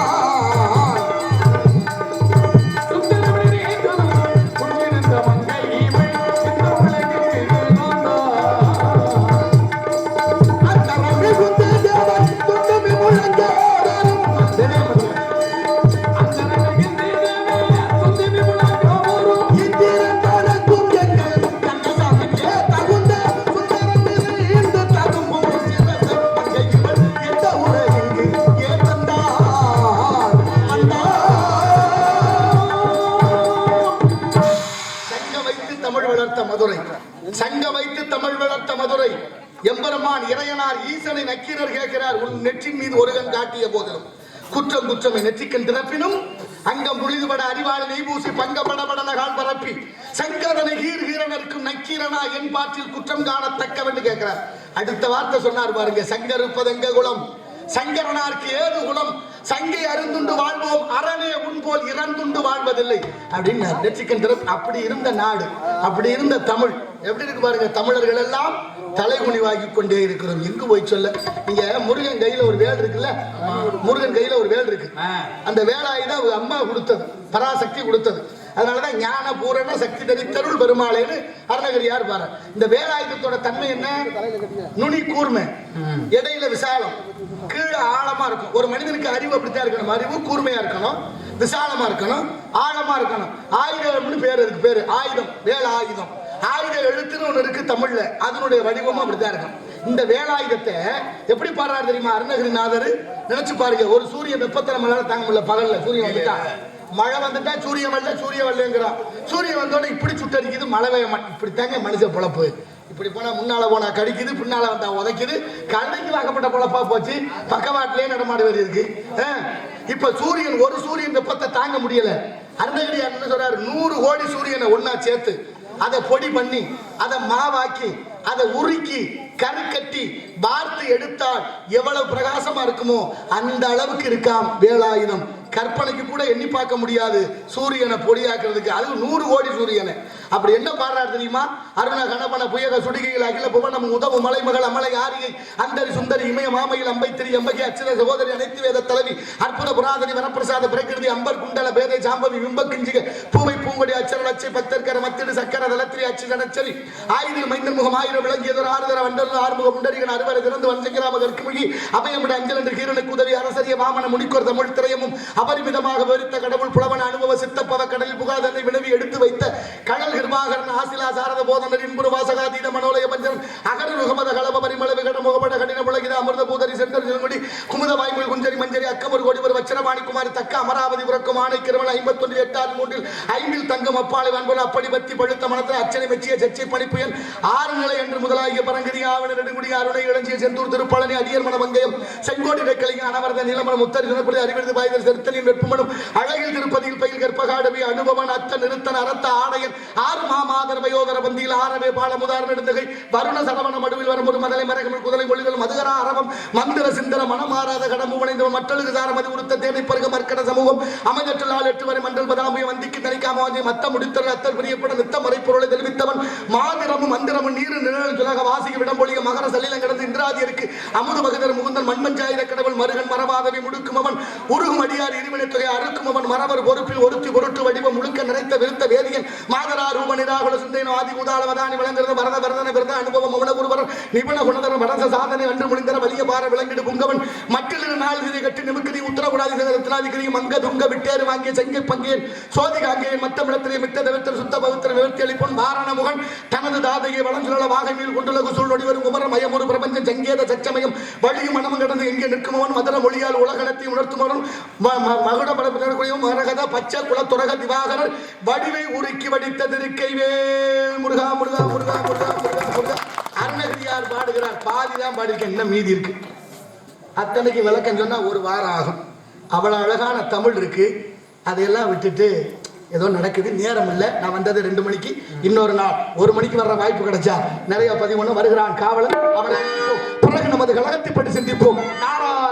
சங்க வைத்து தமிழ் வளர்த்த மதுரை. எம்பெருமான் இறையனார் ஈசனை நக்கீரர் கேட்கிறார், உன் நெற்றின் மீது ஒருகன் காட்டிய போதிலும் குற்றம் குற்றமை நெற்றிக்கன் திறப்பினும் அங்கம் புழுதுபட அறிவாளி நெய்பூசி பங்கப்படபடன கால் பரப்பி சங்கதனை கீரனருக்கும் நக்கீரனா என் பாற்றில் குற்றம் காணத்தக்கவென்று கேட்கிறார். அடுத்த வார்த்தை சொன்னார் பாருங்க, சங்கர் இருப்பதெங்க குலம், சங்கரனாருக்கு ஏது குலம், சங்கை அருந்துண்டு வாழ்வோம், அரணே உன்போல் இறந்துண்டு வாழ்வதில்லை அப்படின்னு நெற்றிக்கன் திறப்பு. அப்படி இருந்த நாடு, அப்படி இருந்த தமிழ் எப்படி இருக்கு பாருங்க. தமிழர்கள் எல்லாம் தலைகுனிவாகி கொண்டே இருக்கிறோம். எங்கு போய் சொல்ல? நீங்க முருகன் கையில ஒரு வேல் இருக்குல்ல, முருகன் கையில ஒரு வேல் இருக்கு. அந்த வேலாயுதம் அம்மா கொடுத்தது, பராசக்தி கொடுத்தது. அதனாலதான் ஞான பூரண சக்தி தரித்தருள் பெருமாளேன்னு அருணகிரியார் பாரு. இந்த வேலாயுதத்தோட தன்மை என்ன? நுனி கூர்மை, இடையில விசாலம், கீழே ஆழமா இருக்கும். ஒரு மனிதனுக்கு அறிவு அப்படித்தான் இருக்கணும். அறிவு கூர்மையா இருக்கணும், விசாலமா இருக்கணும், ஆழமா இருக்கணும். ஆயுதம்னு பேர், அதுக்கு பேரு ஆயுதம், வேல ஆயுதம். ஆயுத எழுத்துன்னு ஒண்ணு இருக்கு தமிழ்ல, அதனுடைய வடிவமும் அப்படித்தான் இருக்கும். இந்த வேலாயுதத்தை எப்படி பாடுறாரு தெரியுமா அருணகிரிநாதர்? நினைச்சு பாருங்க. ஒரு சூரியன் வெப்பத்தை நம்மளால தாங்க முடியல. பகல்ல சூரியன் வந்துட்டா, மழை வந்துட்டா சூரியன் வரலங்கிறான். சூரியன் வந்தோட இப்படி சுட்டடிக்குது, மழை பெய்ய மாட்டேன். இப்படி தாங்க மனுஷ பொழப்பு. இப்படி போனா முன்னால போனா கடிக்குது, பின்னால வந்தா உதைக்குது. கல்லைக்கு வாக்கப்பட்ட பொழப்பா போச்சு. பக்கவாட்டிலே நடமாடு இருக்கு. இப்ப சூரியன், ஒரு சூரியன் வெப்பத்தை தாங்க முடியல. அருணகிரி என்ன சொல்றாரு? 100 கோடி சூரியனை ஒன்னா சேர்த்து அதை பொடி பண்ணி, அதை மாவாக்கி, அதை உருக்கி கருக்கட்டி வார்த்து எடுத்தால் எவ்வளவு பிரகாசமா இருக்குமோ அந்த அளவுக்கு இருக்காம் வேலாயுதம். கற்பனைக்கு கூட எண்ணி பார்க்க முடியாது சூரியனை பொடியாக்குறதுக்கு. அது 100 கோடி சூரியனை. அப்படி என்ன பாடுறாரு தெரியுமா? அருண கணபன புயக சுடிகையில் அகில புவனம் உதவு மலைமகள் அமலை ஆரியை அந்தரி சுந்தரி இமய மாமையில் அம்பைத்திரி எம்பகை அச்சத சகோதரி அனைத்து வேத தலைவி அற்புத புராதனி வனப்பிரசாத பிரகிருதி அம்பர் குண்டல பேதை சாம்பவி விம்பக்கிஞ்சிக பூவை பூங்கொடி அச்சர லட்சை பத்தற்கர மத்திடு சக்கர தலத்திரி அச்சு தனச்சரி ஆயுதில் மைந்தன் முகம் ஆயிரம் விளங்கியதொரு ஆறுதர வண்டல் ஆறுமுக முண்டரிகன் அறுவரை திறந்து வஞ்சகிராம கற்குமொழி அபயமுட அஞ்சல் என்று கீரனுக்கு உதவி அரசரிய வாமன முடிக்கொரு தமிழ் திரையமும் அபரிமிதமாக விவரித்த கடவுள் புலவன் அனுபவ சித்தப்பவ கடலில் புகாதனை வினவி எடுத்து வைத்த கடல் கிருபாகரன் ஆசிலா சாரத போதனர் இன்புரு வாசகாதீத மனோலய பஞ்சன் அகரு முகமத கலப பரிமள விகட முகப்பட கடின முழகித அமிர்த பூதரி செந்தர் செல்குடி குமுத வாய்மொழி குஞ்சரி மஞ்சரி அக்கமர் கோடிவர் வச்சரவாணி குமாரி தக்க அமராவதி புறக்கும் ஆணை கிரமண 51 8 3 5 தங்கம் அப்பாலை வன்புல அப்படி பத்தி பழுத்த மனத்தில் அச்சனை மெச்சிய சச்சை பணிப்புயன் 6 நிலை என்று முதலாகிய பரங்கதி ஆவண நெடுங்குடி அருணை இளஞ்சிய செந்தூர் திருப்பழனி அடியர் மன மங்கையம் செங்கோடி நெக்கலிங்க அனவரத நீலமன முத்தரி குணப்படி அறிவிருது பாய்தர் செருத்தனின் வெப்பமனும் அழகில் திருப்பதியில் பயில் கற்பகாடவி அனுபவன் அத்த நிறுத்தன் அரத்த ஆடையன் 6 மாமாதர் வயோதர பந்தியில் ஆரவே பாலமுதார் நெடுந்தகை வருண சரவண மடுவில் வரும் ஒரு மதலை மரகமில் குதலை மொழிகள் மதுகரா அரவம் மந்திர சிந்தர மனமாறாத கடம்பு உணைந்த மற்றழுகு சாரமதி உடுத்த தேனை பருக மற்கட சமூகம் அமைதற்று நாள் 8 வரை மண்டல் பதாமிய வந்திக்கு தனிக்காம மத்த முடித்தல் அத்தல் பிரியப்பட நித்த மறைப்பொருளை தெரிவித்தவன் மாதிரமும் மந்திரமும் நீரு நிழல் சுலக வாசிக விடம்பொழிய மகர சலிலம் கடந்து இந்திராதியருக்கு அமுது மகதர் முகுந்தன் மண்மஞ்சாயிர கடவுள் மருகன் மரபாதவி முடுக்கும் அவன் உருகும் அடியார் இருவினை தொகை அறுக்கும் அவன் மரவர் பொறுப்பில் ஒருத்தி பொருட்டு வடிவம் முழுக்க நிறைத்த விருத்த வேதியன் மாதரா ரூப நிராகுல சிந்தைனோ ஆதி உதாள வதானி விளங்குறது வரத வரதன விரத அனுபவம் மௌன குருவர் நிபுண குணதர வரச சாதனை அன்று முடிந்தர வலிய பார விளங்கிடு புங்கவன் மட்டில் நாள் விதை கட்டி நிமுக்கதி உத்தரகுடாதி ரத்னாதிகிரி மங்க துங்க விட்டேறு வாங்கிய செங்கை பங்கேன் சோதிகாங்கியன் மத்தமிடத்திலே மித்த தவிர்த்த சுத்த பவித்திர விவர்த்தி அளிப்போன் வாரண முகன் தனது தாதையை வளஞ்சுழல வாகைமீல் கொண்டுலகு சூழ் நொடிவரும் உமரம் மயமொரு பிரபஞ்சம் சங்கேத சச்சமயம் வழியும் மனமும் கடந்து எங்கே நிற்குமவன் மதுர மொழியால் உலகத்தை உணர்த்துமவன் மகுட படப்பினரையும் மரகத பச்சை குலத்துறக திவாகரர் வடிவை உருக்கி வடித்த திருக்கைவேல் முருகா முருகா முருகா முருகா முருகா முருகா. அருணகிரியார் பாடுகிறார். பாதிதான் பாடியிருக்கேன், என்ன மீதி இருக்கு. அத்தனைக்கு விளக்கம் சொன்னா ஒரு வாரம் ஆகும். அவ்வளவு அழகான தமிழ் இருக்கு. அதையெல்லாம் விட்டுட்டு ஏதோ நடக்குது, நேரம் இல்லை. நான் வந்தது 2 மணிக்கு, இன்னொரு நாள் 1 மணிக்கு வர்ற வாய்ப்பு கிடைச்சா நிறைய 11 வருகிறான் காவலன். அவனை பிறகு நமது கழகத்தை பற்றி சிந்திப்போம். நாராயண